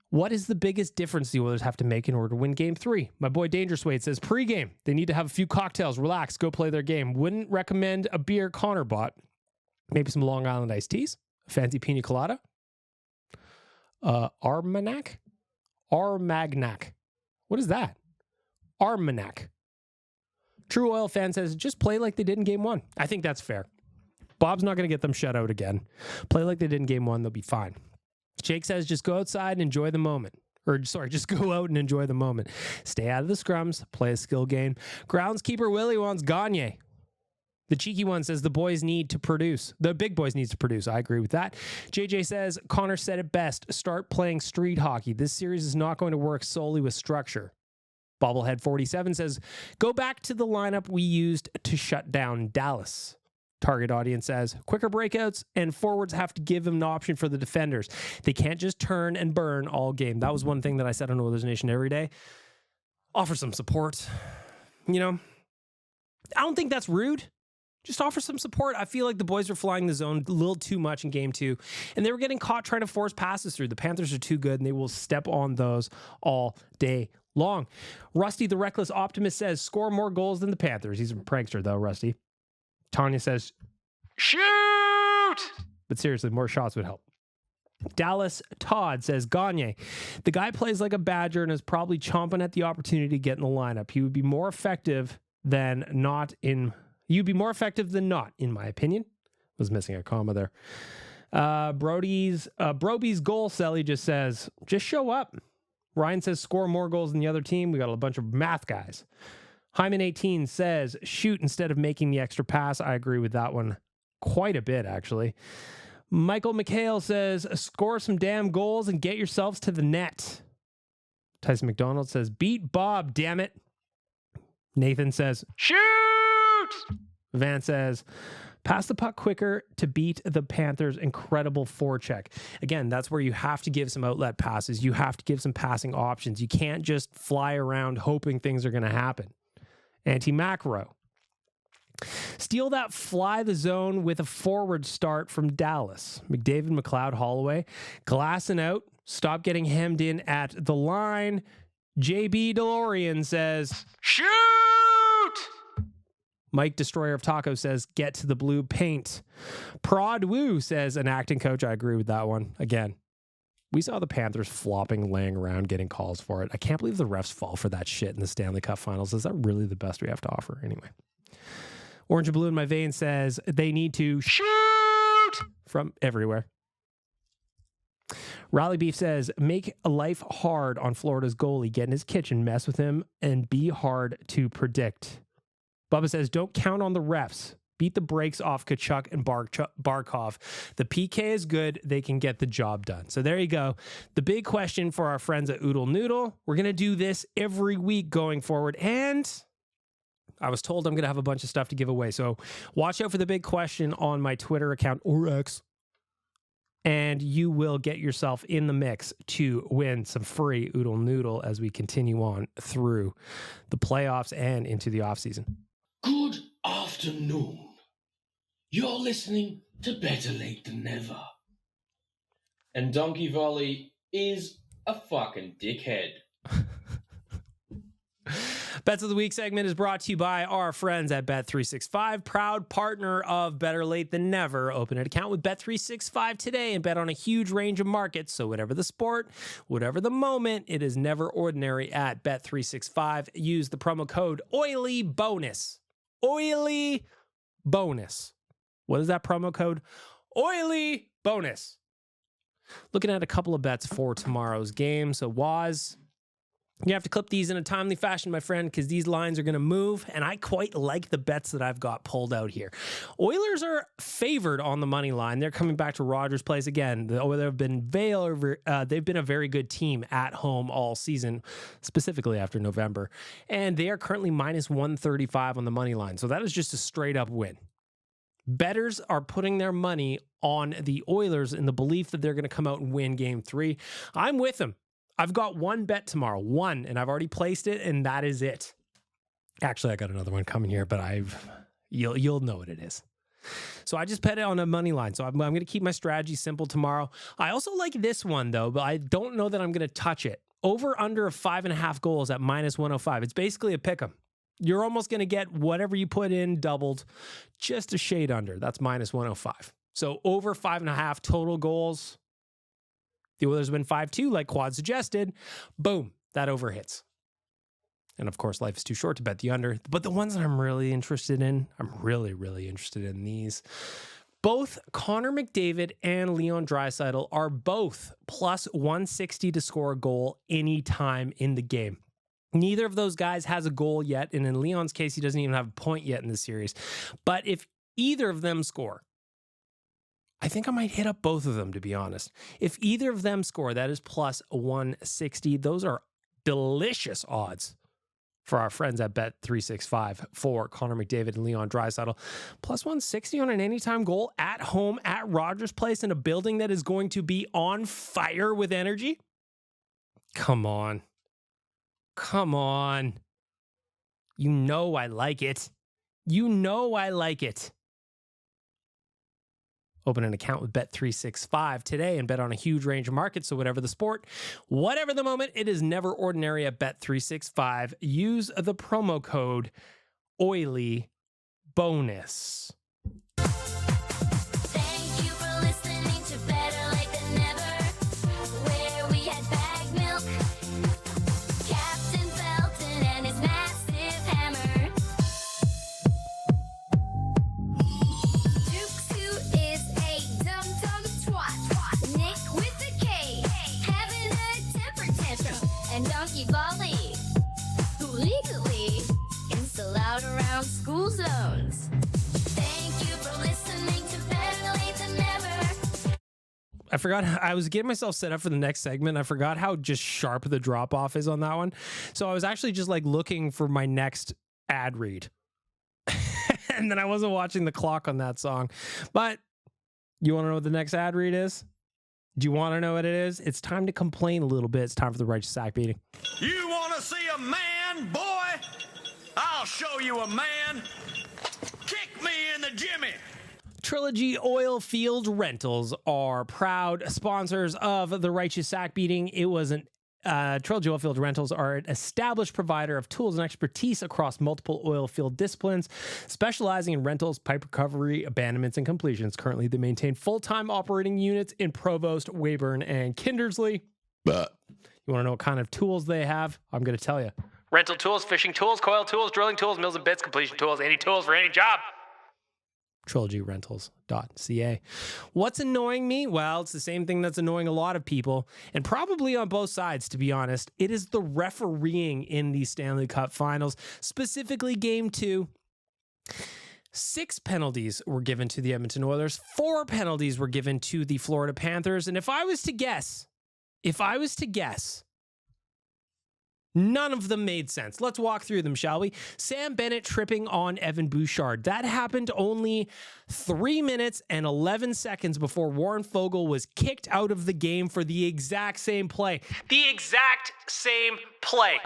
What is the biggest difference the Oilers have to make in order to win Game 3? My boy Dangerous Wade says, pregame. They need to have a few cocktails, relax, go play their game. Wouldn't recommend a beer Connor bought. Maybe some Long Island iced teas, a fancy pina colada. Armagnac? What is that? Armagnac. True Oil fan says, just play like they did in Game 1. I think that's fair. Bob's not going to get them shut out again. Play like they did in Game 1. They'll be fine. Jake says, just go outside and enjoy the moment. Just go out and enjoy the moment. Stay out of the scrums. Play a skill game. Groundskeeper Willie wants Gagne. The cheeky one says the boys need to produce. The big boys need to produce. I agree with that. JJ says, Connor said it best. Start playing street hockey. This series is not going to work solely with structure. Bobblehead 47 says, go back to the lineup we used to shut down Dallas. Target audience says, quicker breakouts and forwards have to give them an option for the defenders. They can't just turn and burn all game. That was one thing that I said on Oilers Nation every day. Offer some support. You know, I don't think that's rude. Just offer some support. I feel like the boys are flying the zone a little too much in Game 2, and they were getting caught trying to force passes through. The Panthers are too good, and they will step on those all day Long. Rusty the Reckless Optimist says, score more goals than the Panthers. He's a prankster, though, Rusty. Tanya says, shoot! But seriously, more shots would help. Dallas Todd says, Gagne, the guy plays like a Badger and is probably chomping at the opportunity to get in the lineup. He would be more effective than not, in my opinion. Was missing a comma there. Broby's goal Selly just says, just show up. Ryan says, score more goals than the other team. We got a bunch of math guys. Hyman 18 says, shoot instead of making the extra pass. I agree with that one quite a bit, actually. Michael McHale says, score some damn goals and get yourselves to the net. Tyson McDonald says, beat Bob, damn it. Nathan says, shoot! Van says, pass the puck quicker to beat the Panthers' incredible forecheck. Again, that's where you have to give some outlet passes. You have to give some passing options. You can't just fly around hoping things are going to happen. Anti-macro. Steal that fly the zone with a forward start from Dallas. McDavid, McLeod, Holloway. Glassing out. Stop getting hemmed in at the line. JB DeLorean says, shoot! Mike Destroyer of Taco says, get to the blue paint. Prod Woo says, an acting coach. I agree with that one. Again, we saw the Panthers flopping, laying around, getting calls for it. I can't believe the refs fall for that shit in the Stanley Cup Finals. Is that really the best we have to offer? Anyway. Orange and Blue in my vein says, they need to shoot from everywhere. Rally Beef says, make a life hard on Florida's goalie. Get in his kitchen, mess with him, and be hard to predict. Bubba says, don't count on the refs. Beat the brakes off Kachuk and Barkov. The PK is good. They can get the job done. So there you go. The big question for our friends at Oodle Noodle. We're going to do this every week going forward. And I was told I'm going to have a bunch of stuff to give away. So watch out for the big question on my Twitter account or X. And you will get yourself in the mix to win some free Oodle Noodle as we continue on through the playoffs and into the offseason. Good afternoon. You're listening to Better Late Than Never. And Donkey Volley is a fucking dickhead. Bets of the Week segment is brought to you by our friends at Bet365, proud partner of Better Late Than Never. Open an account with Bet365 today and bet on a huge range of markets. So whatever the sport, whatever the moment, it is never ordinary at Bet365. Use the promo code OILYBONUS. Oily bonus. What is that promo code? Oily bonus. Looking at a couple of bets for tomorrow's game. So Waz, you have to clip these in a timely fashion, my friend, because these lines are going to move, and I quite like the bets that I've got pulled out here. Oilers are favored on the money line. They're coming back to Rogers Place again. The Oilers have been they've been a very good team at home all season, specifically after November, and they are currently minus 135 on the money line. So that is just a straight up win. Bettors are putting their money on the Oilers in the belief that they're going to come out and win Game 3. I'm with them. I've got one bet tomorrow, and I've already placed it, and that is it. Actually, I got another one coming here, but you'll know what it is. So I just bet it on a money line. So I'm going to keep my strategy simple tomorrow. I also like this one though, but I don't know that I'm going to touch it. Over under of 5.5 goals at minus 105. It's basically a pick 'em. You're almost going to get whatever you put in doubled, just a shade under. That's minus 105. So over 5.5 total goals. The Oilers win 5-2, like Quad suggested. Boom, that over hits. And of course, life is too short to bet the under. But the ones that I'm really interested in, I'm really, really interested in these. Both Connor McDavid and Leon Draisaitl are both plus 160 to score a goal anytime in the game. Neither of those guys has a goal yet. And in Leon's case, he doesn't even have a point yet in the series. But if either of them score, I think I might hit up both of them, to be honest. If either of them score, that is plus 160. Those are delicious odds for our friends at Bet365 for Connor McDavid and Leon Draisaitl. Plus 160 on an anytime goal at home at Rogers Place in a building that is going to be on fire with energy. Come on. Come on. You know I like it. You know I like it. Open an account with Bet365 today and bet on a huge range of markets. So whatever the sport, whatever the moment, it is never ordinary at Bet365. Use the promo code OILYBONUS. Thank you for listening to Better Late Than Never, where we had bag milk, Captain Felton and his massive hammer, Duke Suit is a dum-dum twat, Nick with a K, having a temper tantrum, and Donkey Volley, who legally is allowed around school zones. Thank you for listening to Better Late Than Never. I forgot, I was getting myself set up for the next segment. I forgot how just sharp the drop off is on that one. So I was actually just like looking for my next ad read. And then I wasn't watching the clock on that song. But you want to know what the next ad read is? Do you want to know what it is? It's time to complain a little bit. It's time for the righteous sack beating. You want to see a man, boy? I'll show you a man. Kick me in the jimmy. Trilogy Oil Field Rentals are proud sponsors of the Righteous Sack Beating. It was an Trilogy Oil Field Rentals are an established provider of tools and expertise across multiple oil field disciplines, specializing in rentals, pipe recovery, abandonments, and completions. Currently, they maintain full-time operating units in Provost, Weyburn, and Kindersley. You want to know what kind of tools they have? I'm going to tell you. Rental tools, fishing tools, coil tools, drilling tools, mills and bits, completion tools, any tools for any job. TrilogyRentals.ca. What's annoying me? Well, it's the same thing that's annoying a lot of people, and probably on both sides, to be honest. It is the refereeing in the Stanley Cup Finals, specifically Game 2. 6 penalties were given to the Edmonton Oilers. 4 penalties were given to the Florida Panthers. And if I was to guess, none of them made sense. Let's walk through them, shall we? Sam Bennett tripping on Evan Bouchard. That happened only 3 minutes and 11 seconds before Warren Foegele was kicked out of the game for the exact same play. The exact same play.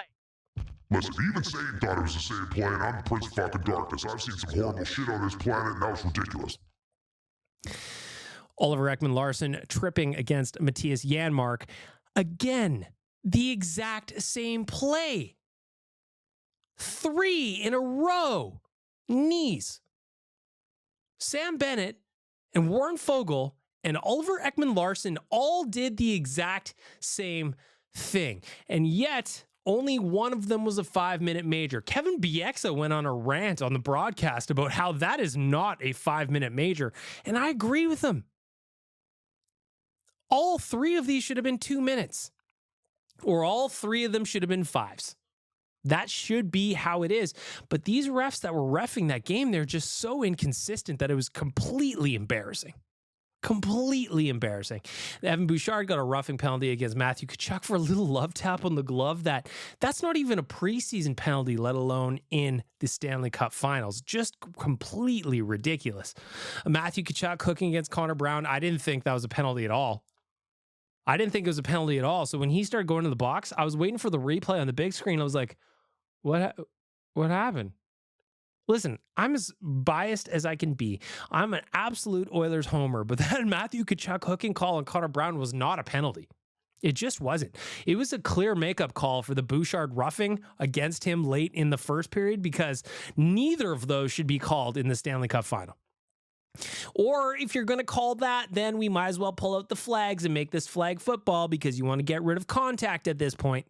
Listen, even Satan thought it was the same play, and I'm the Prince of fucking Darkness. I've seen some horrible shit on this planet, and that was ridiculous. Oliver Ekman-Larsson tripping against Matthias Janmark. Again, the exact same play. 3 in a row. Knees. Sam Bennett and Warren Foegele and Oliver Ekman-Larsson all did the exact same thing. And yet, only one of them was a 5-minute major. Kevin Bieksa went on a rant on the broadcast about how that is not a 5-minute major. And I agree with him. All 3 of these should have been 2 minutes. Or all 3 of them should have been 5s. That should be how it is. But these refs that were reffing that game, they're just so inconsistent that it was completely embarrassing. Completely embarrassing. Evan Bouchard got a roughing penalty against Matthew Tkachuk for a little love tap on the glove. That's not even a preseason penalty, let alone in the Stanley Cup Finals. Just completely ridiculous. Matthew Tkachuk hooking against Connor Brown, I didn't think that was a penalty at all. I didn't think it was a penalty at all. So when he started going to the box, I was waiting for the replay on the big screen. I was like, what happened? Listen, I'm as biased as I can be. I'm an absolute Oilers homer, but that Matthew Tkachuk hooking call on Connor Brown was not a penalty. It just wasn't. It was a clear makeup call for the Bouchard roughing against him late in the first period, because neither of those should be called in the Stanley Cup Final. Or if you're going to call that, then we might as well pull out the flags and make this flag football, because you want to get rid of contact at this point.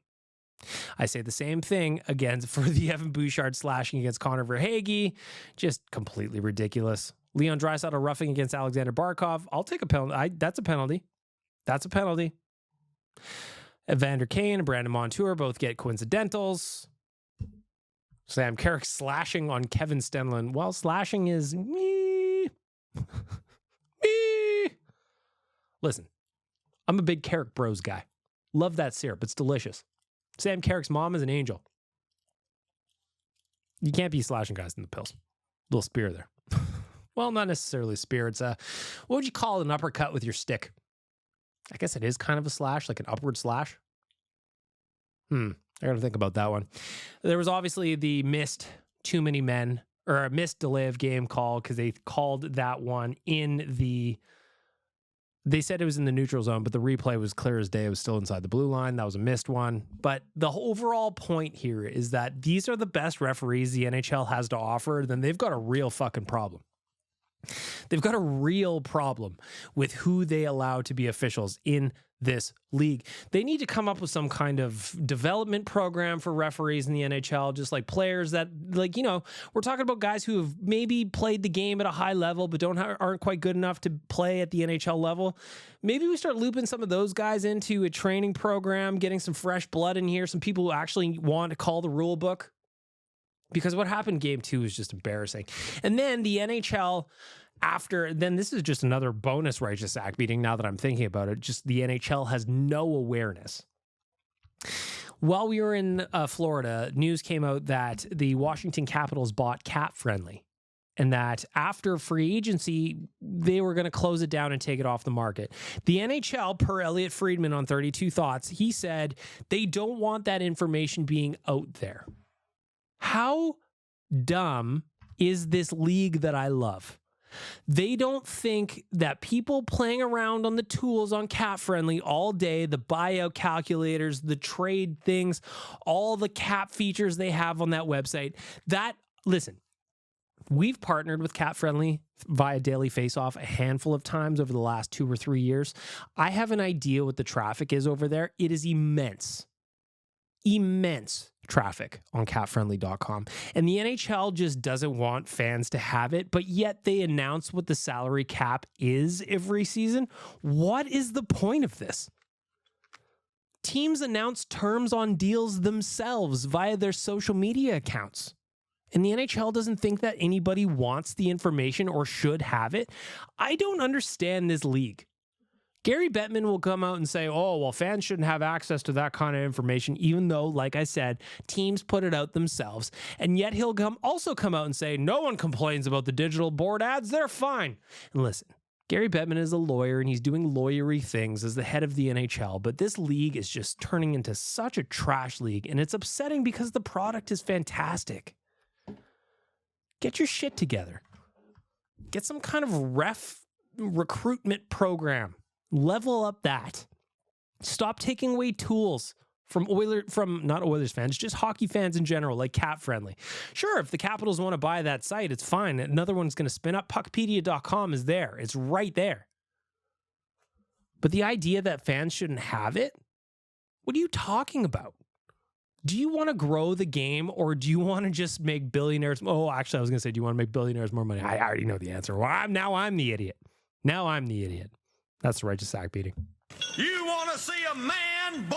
I say the same thing again for the Evan Bouchard slashing against Connor Verhaeghe. Just completely ridiculous. Leon Draisaitl roughing against Alexander Barkov. I'll take a penalty. That's a penalty. That's a penalty. Evander Kane and Brandon Montour both get coincidentals. Sam Carrick slashing on Kevin Stenlund. Well, slashing is... Listen, I'm a big Carrick Bros guy. Love that syrup. It's delicious. Sam Carrick's mom is an angel. You can't be slashing guys in the pills. Little spear there. Well, not necessarily a spear. It's what would you call an uppercut with your stick? I guess it is kind of a slash, like an upward slash. I got to think about that one. There was obviously the missed too many men, or a missed delay of game call, because they called that one in the They said it was in the neutral zone, but the replay was clear as day. It was still inside the blue line. That was a missed one. But the overall point here is that these are the best referees the NHL has to offer. Then they've got a real fucking problem. They've got a real problem with who they allow to be officials in this league. They need to come up with some kind of development program for referees in the NHL, just like players that, like, you know, we're talking about guys who have maybe played the game at a high level but aren't quite good enough to play at the NHL level. Maybe we start looping some of those guys into a training program, getting some fresh blood in here, some people who actually want to call the rule book. Because what happened game 2 is just embarrassing. And then the NHL then this is just another bonus righteous act beating now that I'm thinking about it. Just the NHL has no awareness. While we were in Florida, news came out that the Washington Capitals bought Cap Friendly, and that after free agency, they were going to close it down and take it off the market. The NHL, per Elliot Friedman on 32 Thoughts, he said they don't want that information being out there. How dumb is this league that I love? They don't think that people playing around on the tools on Cap Friendly all day, the buyout calculators, the trade things, all the cap features they have on that website, listen, we've partnered with Cap Friendly via Daily Faceoff a handful of times over the last 2 or 3 years. I have an idea what the traffic is over there. It is immense traffic on capfriendly.com. And the NHL just doesn't want fans to have it, but yet they announce what the salary cap is every season. What is the point of this? Teams announce terms on deals themselves via their social media accounts. And the NHL doesn't think that anybody wants the information or should have it. I don't understand this league. Gary Bettman will come out and say, oh, well, fans shouldn't have access to that kind of information, even though, like I said, teams put it out themselves. And yet he'll also come out and say, no one complains about the digital board ads. They're fine. And listen, Gary Bettman is a lawyer and he's doing lawyery things as the head of the NHL, but this league is just turning into such a trash league, and it's upsetting because the product is fantastic. Get your shit together. Get some kind of recruitment program. Level up that. Stop taking away tools from not Oilers fans, just hockey fans in general, like Cap Friendly. Sure, if the Capitals want to buy that site, it's fine. Another one's going to spin up. Puckpedia.com is there. It's right there. But the idea that fans shouldn't have it? What are you talking about? Do you want to grow the game, or do you want to just make billionaires? Oh, actually, I was going to say, do you want to make billionaires more money? I already know the answer. Well, now I'm the idiot. That's the righteous act beating. You want to see a man, boy?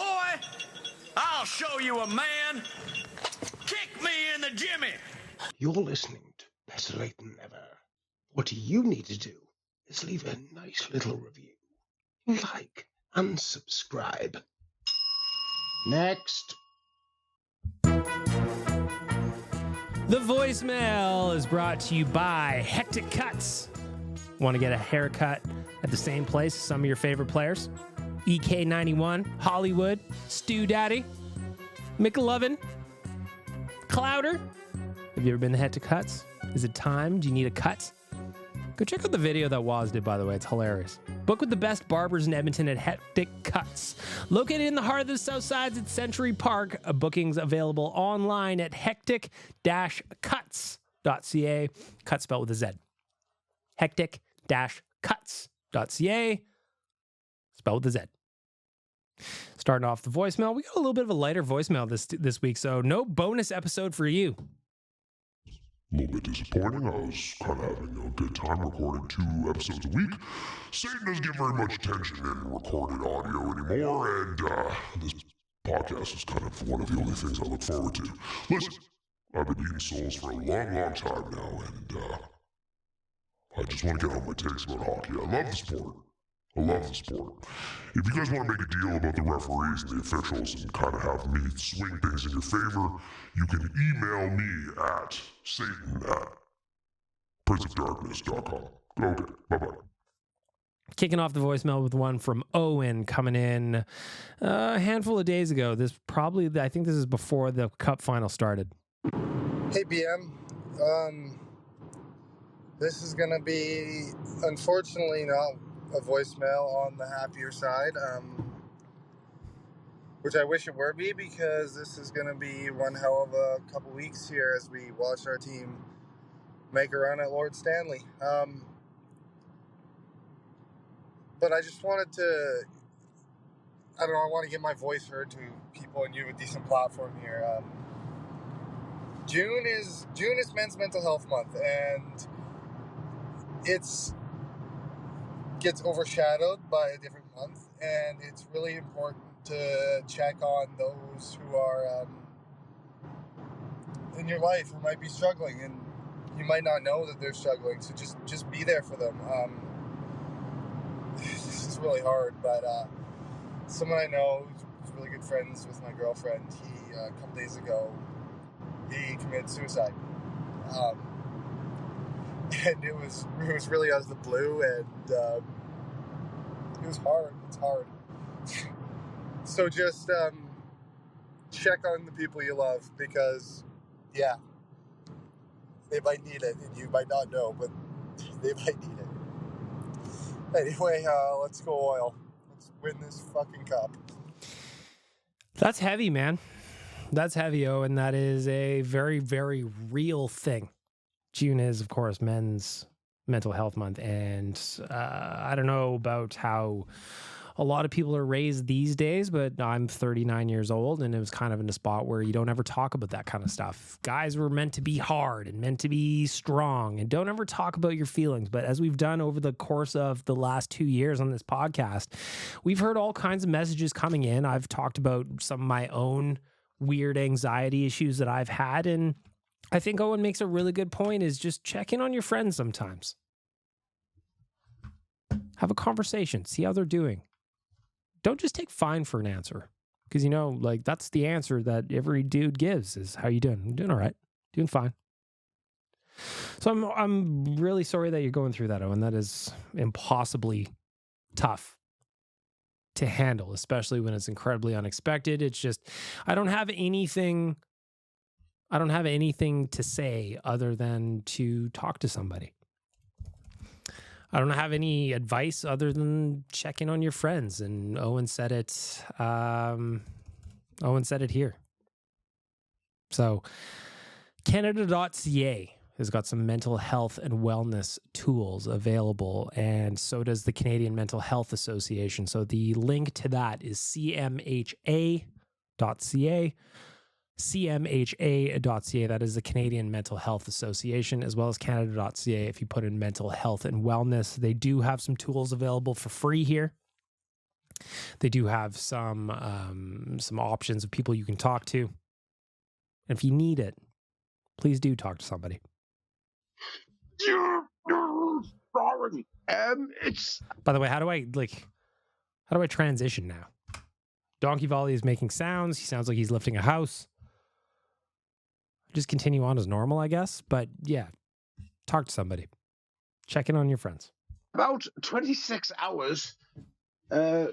I'll show you a man. Kick me in the jimmy. You're listening to Better Late Than Never. What you need to do is leave a nice little review. Like and subscribe. Next. The voicemail is brought to you by Hectic Cuts. Want to get a haircut at the same place as some of your favorite players? EK91, Hollywood, Stu Daddy, McLovin, Clouder. Have you ever been to Hectic Cuts? Is it time? Do you need a cut? Go check out the video that Waz did, by the way. It's hilarious. Book with the best barbers in Edmonton at Hectic Cuts. Located in the heart of the South Sides at Century Park. Bookings available online at hectic-cuts.ca. Cut spelled with a Z. Hectic-cuts.ca. Spelled with a Z. Starting off the voicemail. We got a little bit of a lighter voicemail this week, so no bonus episode for you. A little bit disappointing. I was kind of having a good time recording 2 episodes a week. Satan doesn't get very much attention in recorded audio anymore, and this podcast is kind of one of the only things I look forward to. Listen, I've been eating souls for a long, long time now, and I just want to get on my takes about hockey. I love the sport. If you guys want to make a deal about the referees and the officials and kind of have me swing things in your favor, you can email me at satan@princeofdarkness.com. Okay, bye-bye. Kicking off the voicemail with one from Owen coming in a handful of days ago. I think this is before the Cup Final started. Hey, BM. This is going to be, unfortunately, not a voicemail on the happier side, which I wish it were me, because this is going to be one hell of a couple weeks here as we watch our team make a run at Lord Stanley. But I just wanted to, I don't know, I want to get my voice heard to people and you have a decent platform here. June is Men's Mental Health Month, and gets overshadowed by a different month, and it's really important to check on those who are in your life who might be struggling, and you might not know that they're struggling, so just be there for them. This is really hard, but someone I know who's really good friends with my girlfriend, he a couple days ago, he committed suicide. And it was really out of the blue, and it was hard. It's hard. So just check on the people you love, because, yeah, they might need it, and you might not know, but they might need it. Anyway, let's go Oil. Let's win this fucking cup. That's heavy, man. That's heavy, and that is a very, very real thing. June is, of course, Men's Mental Health Month, and I don't know about how a lot of people are raised these days, but I'm 39 years old, and it was kind of in a spot where you don't ever talk about that kind of stuff. Guys were meant to be hard and meant to be strong, and don't ever talk about your feelings. But as we've done over the course of the last 2 years on this podcast, we've heard all kinds of messages coming in. I've talked about some of my own weird anxiety issues that I've had, and I think Owen makes a really good point, is just check in on your friends sometimes. Have a conversation, see how they're doing. Don't just take fine for an answer, because, that's the answer that every dude gives is, how you doing? I'm doing all right. Doing fine. So I'm really sorry that you're going through that, Owen. That is impossibly tough to handle, especially when it's incredibly unexpected. It's just, I don't have anything to say other than to talk to somebody. I don't have any advice other than check in on your friends. And Owen said it. Owen said it here. So Canada.ca has got some mental health and wellness tools available, and so does the Canadian Mental Health Association. So the link to that is cmha.ca. cmha.ca. That is the Canadian Mental Health Association, as well as Canada.ca. If you put in mental health and wellness, they do have some tools available for free here. They do have some options of people you can talk to. And if you need it, please do talk to somebody. By the way, how do I transition now? Donkey Volley is making sounds. He sounds like he's lifting a house. Just continue on as normal, I guess. But yeah, talk to somebody. Check in on your friends. About 26 hours, to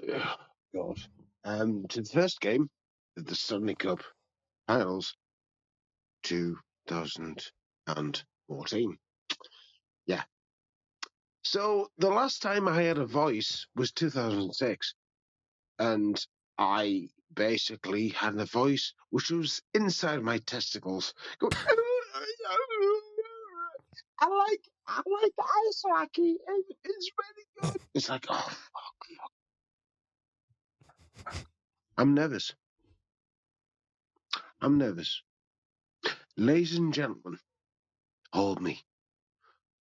the first game of the Stanley Cup Finals 2014. Yeah. So the last time I had a voice was 2006. And I basically had a voice which was inside my testicles. Going, I like ice hockey. It's really good. It's like, oh, fuck. I'm nervous. Ladies and gentlemen, hold me.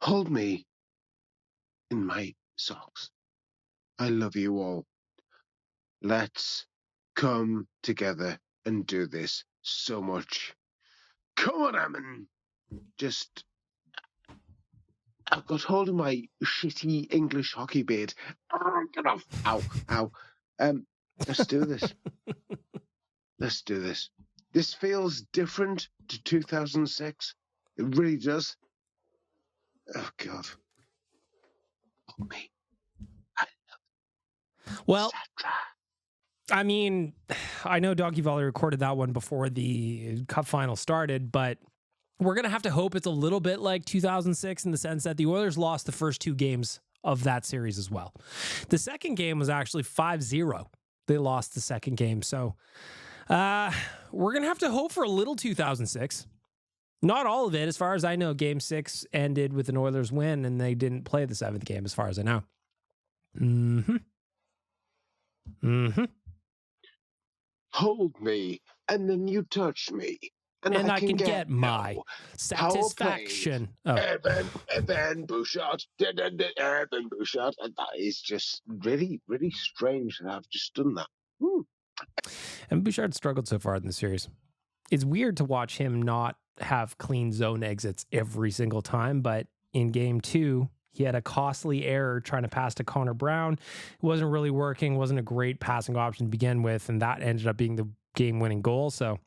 Hold me in my socks. I love you all. Let's come together and do this so much. Come on, Ammon. I've got hold of my shitty English hockey beard. Get off. Ow. Let's do this. Let's do this. This feels different to 2006. It really does. Oh, God. Hold me. Well, I mean, I know Donkey Volley recorded that one before the Cup Final started, but we're going to have to hope it's a little bit like 2006 in the sense that the Oilers lost the first two games of that series as well. The second game was actually 5-0. They lost the second game. So we're going to have to hope for a little 2006. Not all of it. As far as I know, game 6 ended with an Oilers win, and they didn't play the 7th game, as far as I know. Hold me, and then you touch me. And I can get my satisfaction. Oh. Evan Bouchard. Evan Bouchard. And that is just really, really strange that I've just done that. And Bouchard struggled so far in the series. It's weird to watch him not have clean zone exits every single time, but in game 2, he had a costly error trying to pass to Connor Brown. It wasn't really working, wasn't a great passing option to begin with, and that ended up being the game-winning goal. So,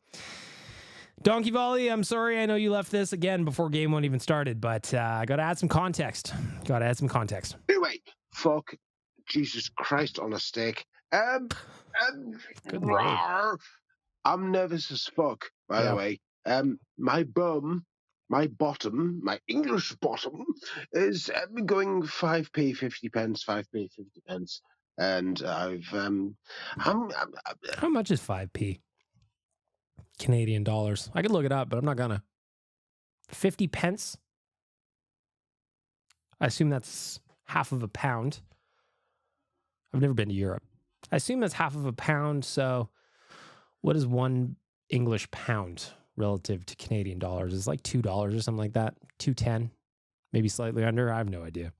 Donkey Volley, I'm sorry, I know you left this again before game 1 even started, but I got to add some context. Anyway, fuck Jesus Christ on a stick. Good Lord. I'm nervous as fuck, by the way. My bum, my bottom, my English bottom is going 5p 50 pence, 5p 50 pence. And how much is 5p? Canadian dollars. I could look it up, but I'm not gonna. 50 pence? I assume that's half of a pound. I've never been to Europe. I assume that's half of a pound, so what is 1 English pound relative to Canadian dollars? It's like $2 or something like that. 2.10, maybe slightly under. I have no idea.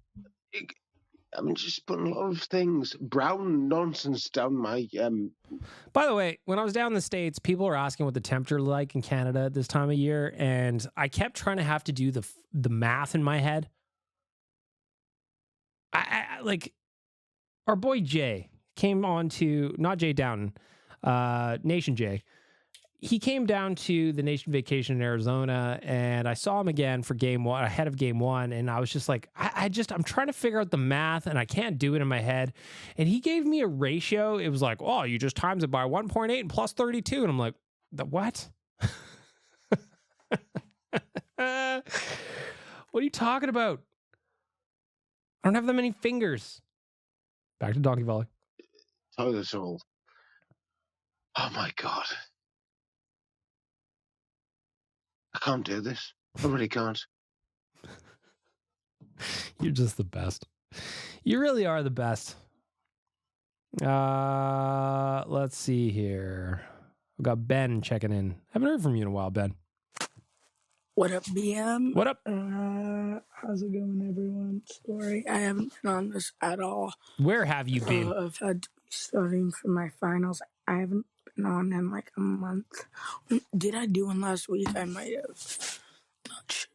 I'm just putting a lot of things, brown nonsense down my... By the way, when I was down in the States, people were asking what the temperature like in Canada at this time of year, and I kept trying to have to do the math in my head. I like, our boy Jay came on to, not Jay Downton, Nation Jay. He came down to the Nation Vacation in Arizona, and I saw him again for game 1, ahead of game 1, and I was just like, I'm trying to figure out the math, and I can't do it in my head. And he gave me a ratio. It was like, oh, you just times it by 1.8 and plus 32. And I'm like, what? What are you talking about? I don't have that many fingers. Back to Donkey Volley. Toilet all. Oh my God. I can't do this. I really can't. You're just the best. You really are the best. Let's see here. We've got Ben checking in. Haven't heard from you in a while, Ben. What up, BM? What up? How's it going, everyone? Sorry, I haven't been on this at all. Where have you been? I've had to be studying for my finals. I haven't been on in like a month. Did I do one last week? I might have. Not sure.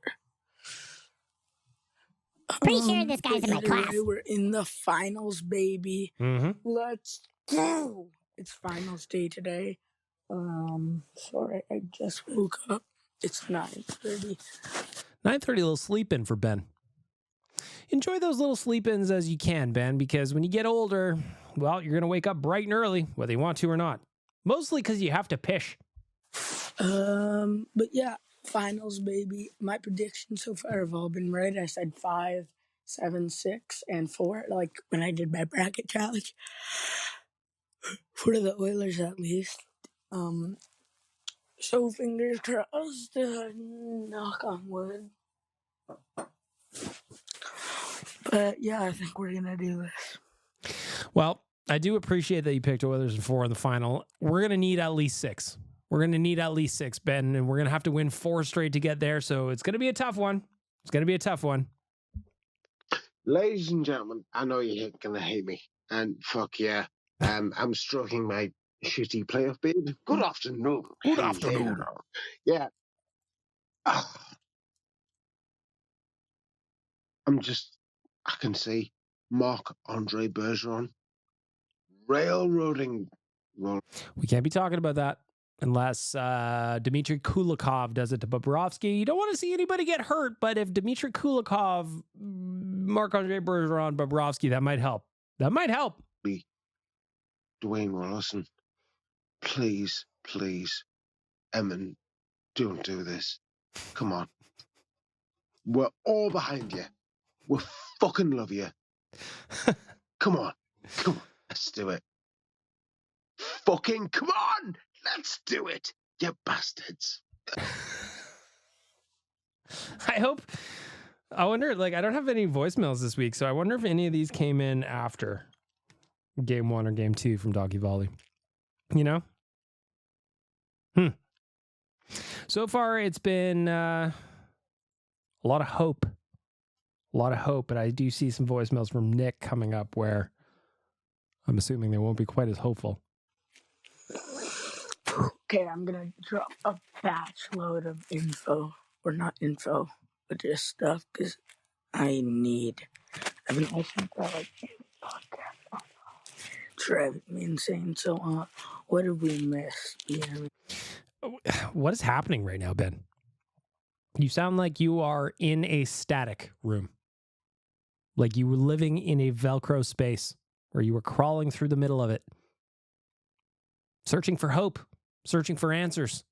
Pretty sure this guy's in my class. We're in the finals, baby. Mm-hmm. Let's go. It's finals day today. Sorry, I just woke up. It's 9:30. 9:30, a little sleep in for Ben. Enjoy those little sleep-ins as you can, Ben, because when you get older, well, you're going to wake up bright and early, whether you want to or not. Mostly because you have to pish. But yeah, finals, baby. My predictions so far have all been right. I said 5, 7, 6, and 4, like when I did my bracket challenge. For the Oilers, at least. So fingers crossed, knock on wood. But yeah, I think we're gonna do this. Well, I do appreciate that you picked Oilers in 4 in the final. We're gonna need at least 6. We're gonna need at least 6, Ben, and we're gonna have to win 4 straight to get there. So it's gonna be a tough one. Ladies and gentlemen, I know you're gonna hate me, and fuck yeah, I'm stroking my shitty playoff beard. Good afternoon. Good afternoon. Yeah. I can see Marc-Andre Bergeron railroading. We can't be talking about that unless Dmitry Kulikov does it to Bobrovsky. You don't want to see anybody get hurt, but if Dmitry Kulikov, Marc-Andre Bergeron, Bobrovsky, that might help. Dwayne Rollison, please, Emin, don't do this. Come on. We're all behind you. We fucking love you. Come on. Let's do it. Fucking come on. Let's do it, you bastards. I wonder, like, I don't have any voicemails this week, so I wonder if any of these came in after game 1 or game 2 from Donkey Volley. You know? So far, it's been a lot of hope. But I do see some voicemails from Nick coming up where I'm assuming they won't be quite as hopeful. Okay, I'm going to drop a batch load of info. Or not info, but just stuff, because I've been listening to like podcast. It's driving me insane. So, what did we miss? What is happening right now, Ben? You sound like you are in a static room. Like you were living in a Velcro space where you were crawling through the middle of it. Searching for hope. Searching for answers.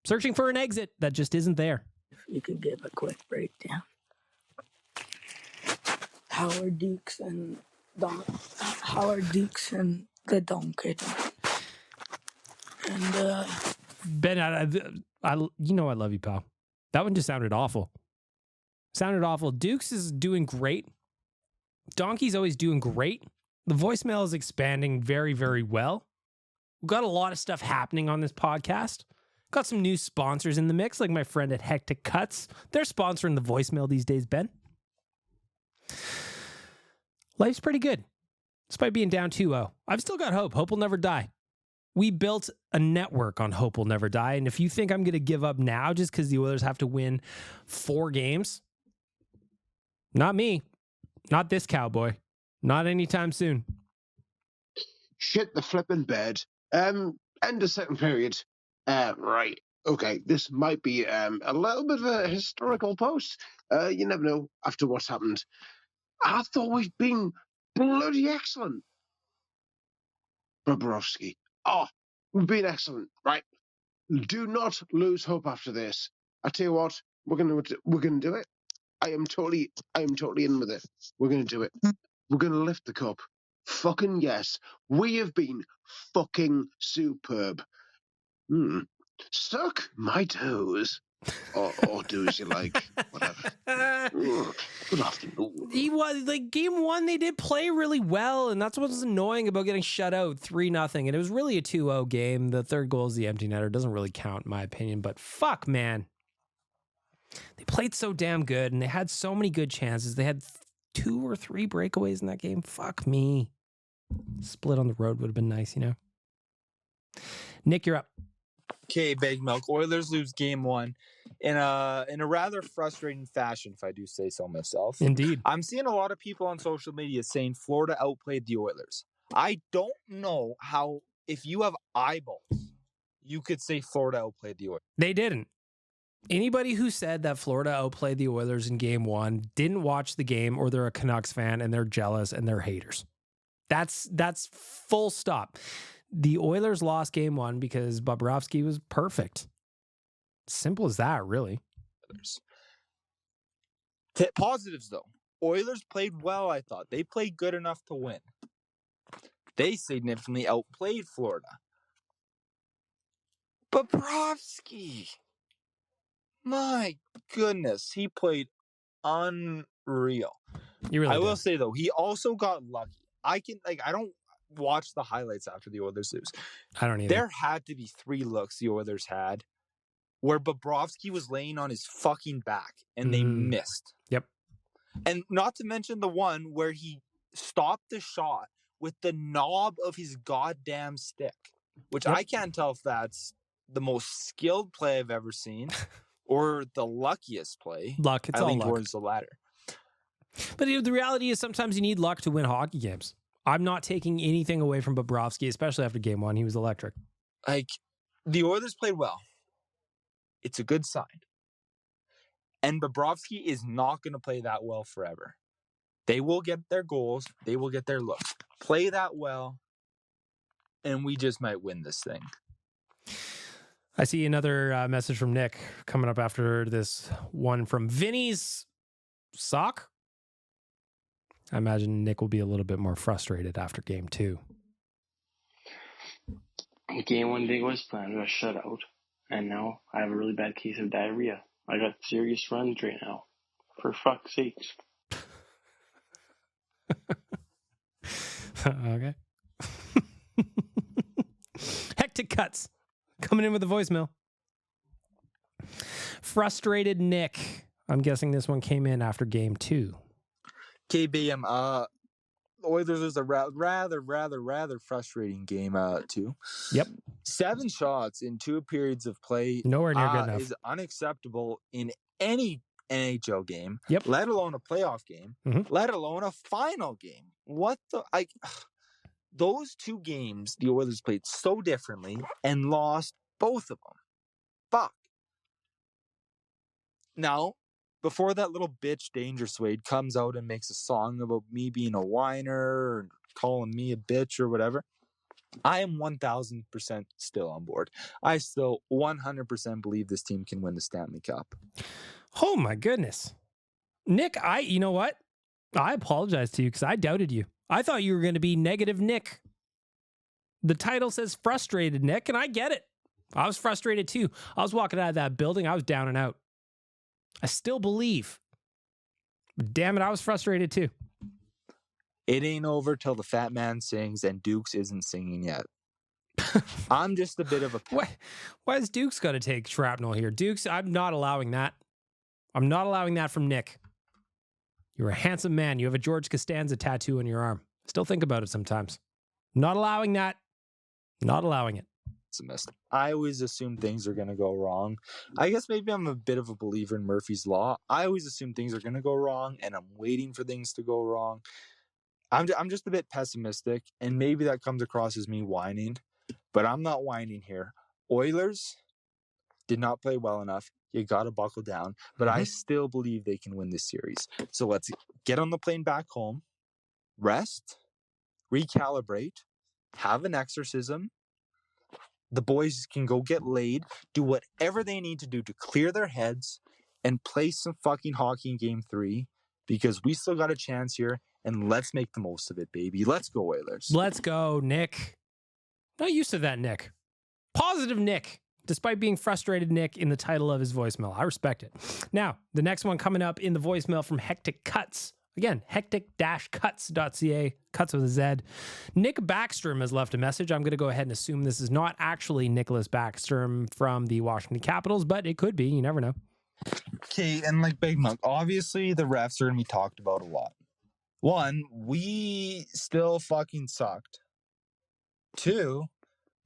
Searching for an exit that just isn't there. If you could give a quick breakdown. Howard Dukes and the Donkey. And Ben, I you know I love you, pal. That one just sounded awful. Dukes is doing great. Donkey's always doing great. The voicemail is expanding very, very well. We've got a lot of stuff happening on this podcast. Got some new sponsors in the mix, like my friend at Hectic Cuts. They're sponsoring the voicemail these days, Ben. Life's pretty good, despite being down 2-0. I've still got hope. Hope will never die. We built a network on Hope Will Never Die, and if you think I'm going to give up now just because the Oilers have to win 4 games, not me. Not this cowboy. Not anytime soon. Shit the flipping bed. End of second period. Right. Okay, this might be a little bit of a historical post. You never know after what's happened. I thought we've been bloody excellent. Bobrovsky. Oh, we've been excellent. Right. Do not lose hope after this. I tell you what, we're gonna do it. I am totally in with it. We're gonna do it. We're gonna lift the cup. Fucking yes. We have been fucking superb. Suck my toes. Or do as you like. Whatever. Good afternoon. He was like game 1, they did play really well, and that's what's annoying about getting shut out 3-0. And it was really a 2-0 game. The third goal is the empty netter. Doesn't really count in my opinion, but fuck, man. They played so damn good, and they had so many good chances. They had 2 or 3 breakaways in that game. Fuck me. Split on the road would have been nice, you know? Nick, you're up. Okay, Big Milk. Oilers lose game 1 in a rather frustrating fashion, if I do say so myself. Indeed. I'm seeing a lot of people on social media saying Florida outplayed the Oilers. I don't know how, if you have eyeballs, you could say Florida outplayed the Oilers. They didn't. Anybody who said that Florida outplayed the Oilers in game 1 didn't watch the game, or they're a Canucks fan and they're jealous and they're haters. That's full stop. The Oilers lost game 1 because Bobrovsky was perfect. Simple as that, really. Positives, though. Oilers played well, I thought. They played good enough to win. They significantly outplayed Florida. Bobrovsky. My goodness. He played unreal. I will say, though, he also got lucky. I don't watch the highlights after the Oilers lose. I don't either. There had to be 3 looks the Oilers had where Bobrovsky was laying on his fucking back and they missed. Yep. And not to mention the one where he stopped the shot with the knob of his goddamn stick, which I can't tell if that's the most skilled play I've ever seen or the luckiest play. Luck. It's all lean luck. towards the latter. But the reality is sometimes you need luck to win hockey games. I'm not taking anything away from Bobrovsky, especially after game 1. He was electric. The Oilers played well. It's a good sign. And Bobrovsky is not going to play that well forever. They will get their goals. They will get their looks. Play that well, and we just might win this thing. I see another message from Nick coming up after this one from Vinny's Sock. I imagine Nick will be a little bit more frustrated after game 2. Game 1 didn't go as planned. I got shut out. And now I have a really bad case of diarrhea. I got serious runs right now. For fuck's sakes. Okay. Hectic Cuts coming in with a voicemail. Frustrated Nick. I'm guessing this one came in after game 2. KBM, the Oilers was a rather frustrating game 2. Yep. 7 shots in 2 periods of play. Nowhere near good enough. Is unacceptable in any NHL game. Yep. Let alone a playoff game. Mm-hmm. Let alone a final game. What the those 2 games the Oilers played so differently and lost both of them. Fuck. Now, before that little bitch Danger Suede comes out and makes a song about me being a whiner or calling me a bitch or whatever, I am 1,000% still on board. I still 100% believe this team can win the Stanley Cup. Oh my goodness. Nick, you know what? I apologize to you because I doubted you. I thought you were going to be negative Nick. The title says frustrated Nick, and I get it. I was frustrated too. I was walking out of that building. I was down and out. I still believe. But damn it, I was frustrated too. It ain't over till the fat man sings and Dukes isn't singing yet. I'm just a bit of a... Why has Dukes got to take shrapnel here? Dukes, I'm not allowing that. I'm not allowing that from Nick. You're a handsome man. You have a George Costanza tattoo on your arm. Still think about it sometimes. Not allowing that. Not allowing it. I always assume things are going to go wrong. I guess maybe I'm a bit of a believer in Murphy's Law. I always assume things are going to go wrong, and I'm waiting for things to go wrong. I'm just a bit pessimistic, and maybe that comes across as me whining, but I'm not whining here. Oilers did not play well enough. You got to buckle down, but I still believe they can win this series. So let's get on the plane back home, rest, recalibrate, have an exorcism. The boys can go get laid, do whatever they need to do to clear their heads and play some fucking hockey in game 3 because we still got a chance here and let's make the most of it, baby. Let's go, Oilers. Let's go, Nick. Not used to that, Nick. Positive Nick, despite being frustrated Nick in the title of his voicemail. I respect it. Now, the next one coming up in the voicemail from Hectic Cuts. Again, hectic-cuts.ca, cuts with a Z. Nick Backstrom has left a message. I'm going to go ahead and assume this is not actually Nicholas Backstrom from the Washington Capitals, but it could be. You never know. Okay, and like Big Monk, obviously the refs are going to be talked about a lot. 1, we still fucking sucked. 2,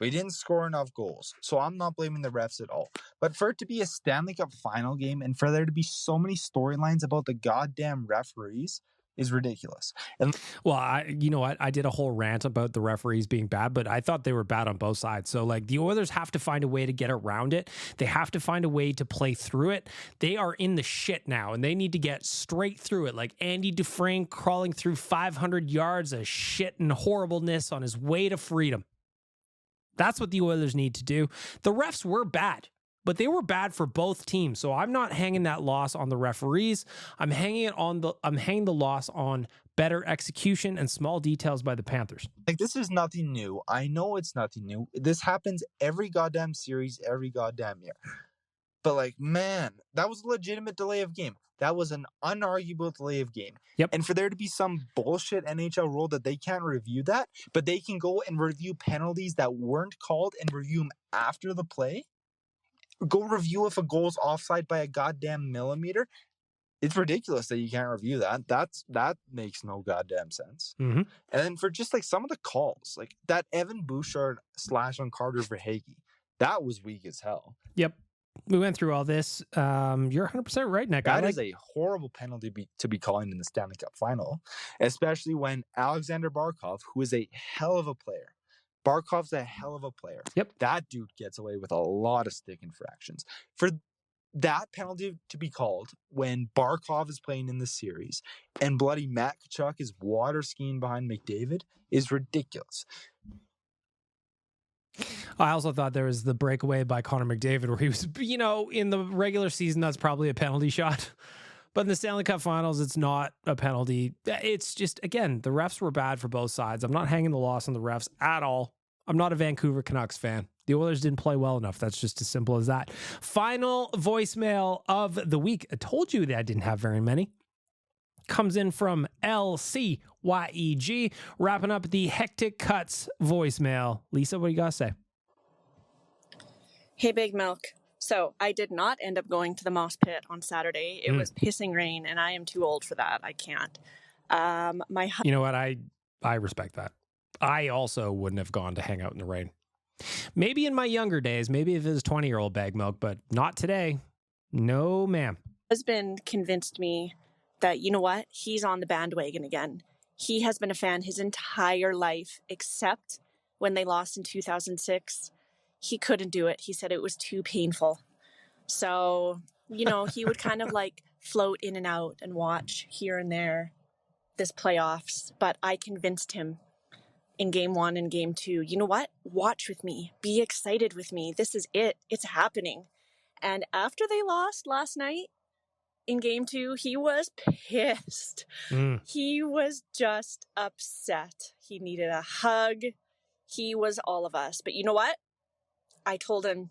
we didn't score enough goals. So I'm not blaming the refs at all. But for it to be a Stanley Cup final game and for there to be so many storylines about the goddamn referees is ridiculous. And well, you know what? I did a whole rant about the referees being bad, but I thought they were bad on both sides. So like the Oilers have to find a way to get around it. They have to find a way to play through it. They are in the shit now and they need to get straight through it. Like Andy Dufresne crawling through 500 yards of shit and horribleness on his way to freedom. That's what the Oilers need to do. The refs were bad, but they were bad for both teams. So I'm not hanging that loss on the referees. I'm hanging the loss on better execution and small details by the Panthers. Like this is nothing new. I know it's nothing new. This happens every goddamn series, every goddamn year. But like, man, that was a legitimate delay of game. That was an unarguable delay of game. Yep. And for there to be some bullshit NHL rule that they can't review that, but they can go and review penalties that weren't called and review them after the play. Go review if a goal's offside by a goddamn millimeter. It's ridiculous that you can't review that. That makes no goddamn sense. Mm-hmm. And then for just like some of the calls, like that Evan Bouchard slash on Carter Verhaeghe, that was weak as hell. Yep. We went through all this. You're 100% right, Nick. That is a horrible penalty to be calling in the Stanley Cup final, especially when Alexander Barkov, who is a hell of a player, Barkov's a hell of a player. Yep. That dude gets away with a lot of stick infractions. For that penalty to be called when Barkov is playing in the series and bloody Matt Tkachuk is water skiing behind McDavid is ridiculous. I also thought there was the breakaway by Connor McDavid where he was, in the regular season, that's probably a penalty shot. But in the Stanley Cup Finals, it's not a penalty. It's just, again, the refs were bad for both sides. I'm not hanging the loss on the refs at all. I'm not a Vancouver Canucks fan. The Oilers didn't play well enough. That's just as simple as that. Final voicemail of the week. I told you that I didn't have very many. Comes in from LCYEG, wrapping up the Hectic Cuts voicemail. Lisa, what do you got to say? Hey, Big Milk. So I did not end up going to the Moss Pit on Saturday. It was pissing rain, and I am too old for that. I can't. You know what? I respect that. I also wouldn't have gone to hang out in the rain. Maybe in my younger days, maybe if it was 20-year-old bag milk, but not today. No, ma'am. Husband convinced me that, you know what? He's on the bandwagon again. He has been a fan his entire life, except when they lost in 2006. He couldn't do it. He said it was too painful. So, you know, he would kind of like float in and out and watch here and there this playoffs. But I convinced him in game 1 and game 2, you know what? Watch with me. Be excited with me. This is it. It's happening. And after they lost last night in game 2, he was pissed. He was just upset. He needed a hug. He was all of us. But you know what? I told him,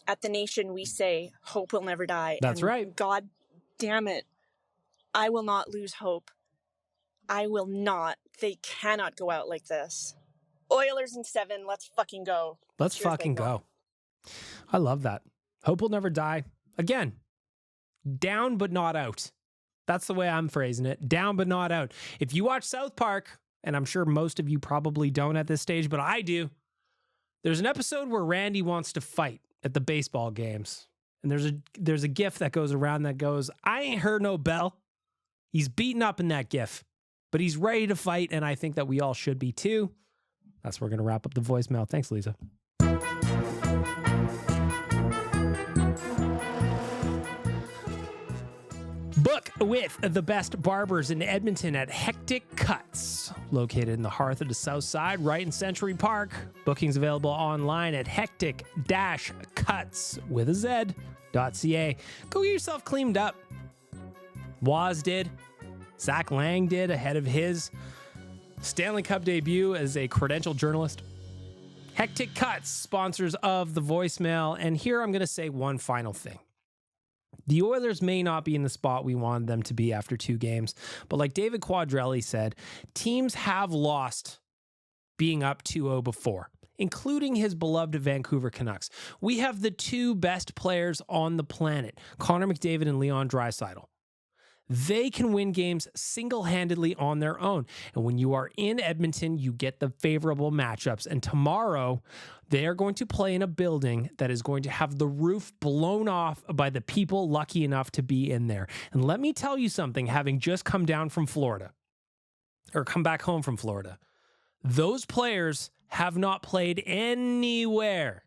at the Nation, we say, hope will never die. That's right. God damn it. I will not lose hope. I will not. They cannot go out like this. Oilers in 7. Let's fucking go. Let's fucking go. I love that. Hope will never die. Again, down but not out. That's the way I'm phrasing it. Down but not out. If you watch South Park, and I'm sure most of you probably don't at this stage, but I do, there's an episode where Randy wants to fight at the baseball games. And there's a gif that goes around that goes, I ain't heard no bell. He's beaten up in that gif, but he's ready to fight, and I think that we all should be too. That's where we're going to wrap up the voicemail. Thanks, Lisa. Book with the best barbers in Edmonton at Hectic Cuts, located in the heart of the South Side, right in Century Park. Bookings available online at hectic-cuts.ca. Go get yourself cleaned up. Waz did. Zach Laing did ahead of his Stanley Cup debut as a credentialed journalist. Hectic Cuts, sponsors of the voicemail. And here I'm going to say one final thing. The Oilers may not be in the spot we wanted them to be after 2 games, but like David Quadrelli said, teams have lost being up 2-0 before, including his beloved Vancouver Canucks. We have the 2 best players on the planet, Connor McDavid and Leon Draisaitl. They can win games single-handedly on their own. And when you are in Edmonton, you get the favorable matchups. And tomorrow, they are going to play in a building that is going to have the roof blown off by the people lucky enough to be in there. And let me tell you something, having just come down from Florida, or come back home from Florida, those players have not played anywhere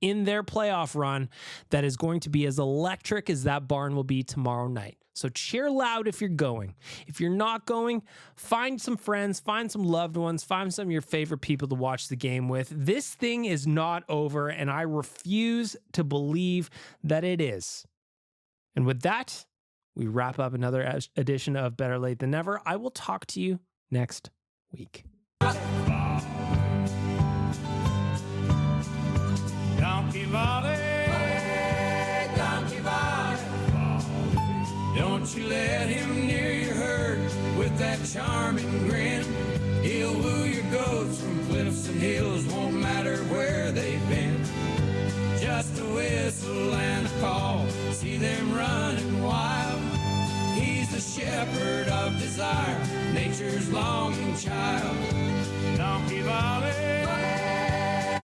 in their playoff run that is going to be as electric as that barn will be tomorrow night. So cheer loud if you're going. If you're not going, find some friends, find some loved ones, find some of your favorite people to watch the game with. This thing is not over, and I refuse to believe that it is. And with that, we wrap up another edition of Better Late Than Never. I will talk to you next week. Donkey Valley, Donkey Valley. Don't you let him near your herd with that charming grin. He'll woo your goats from cliffs and hills, won't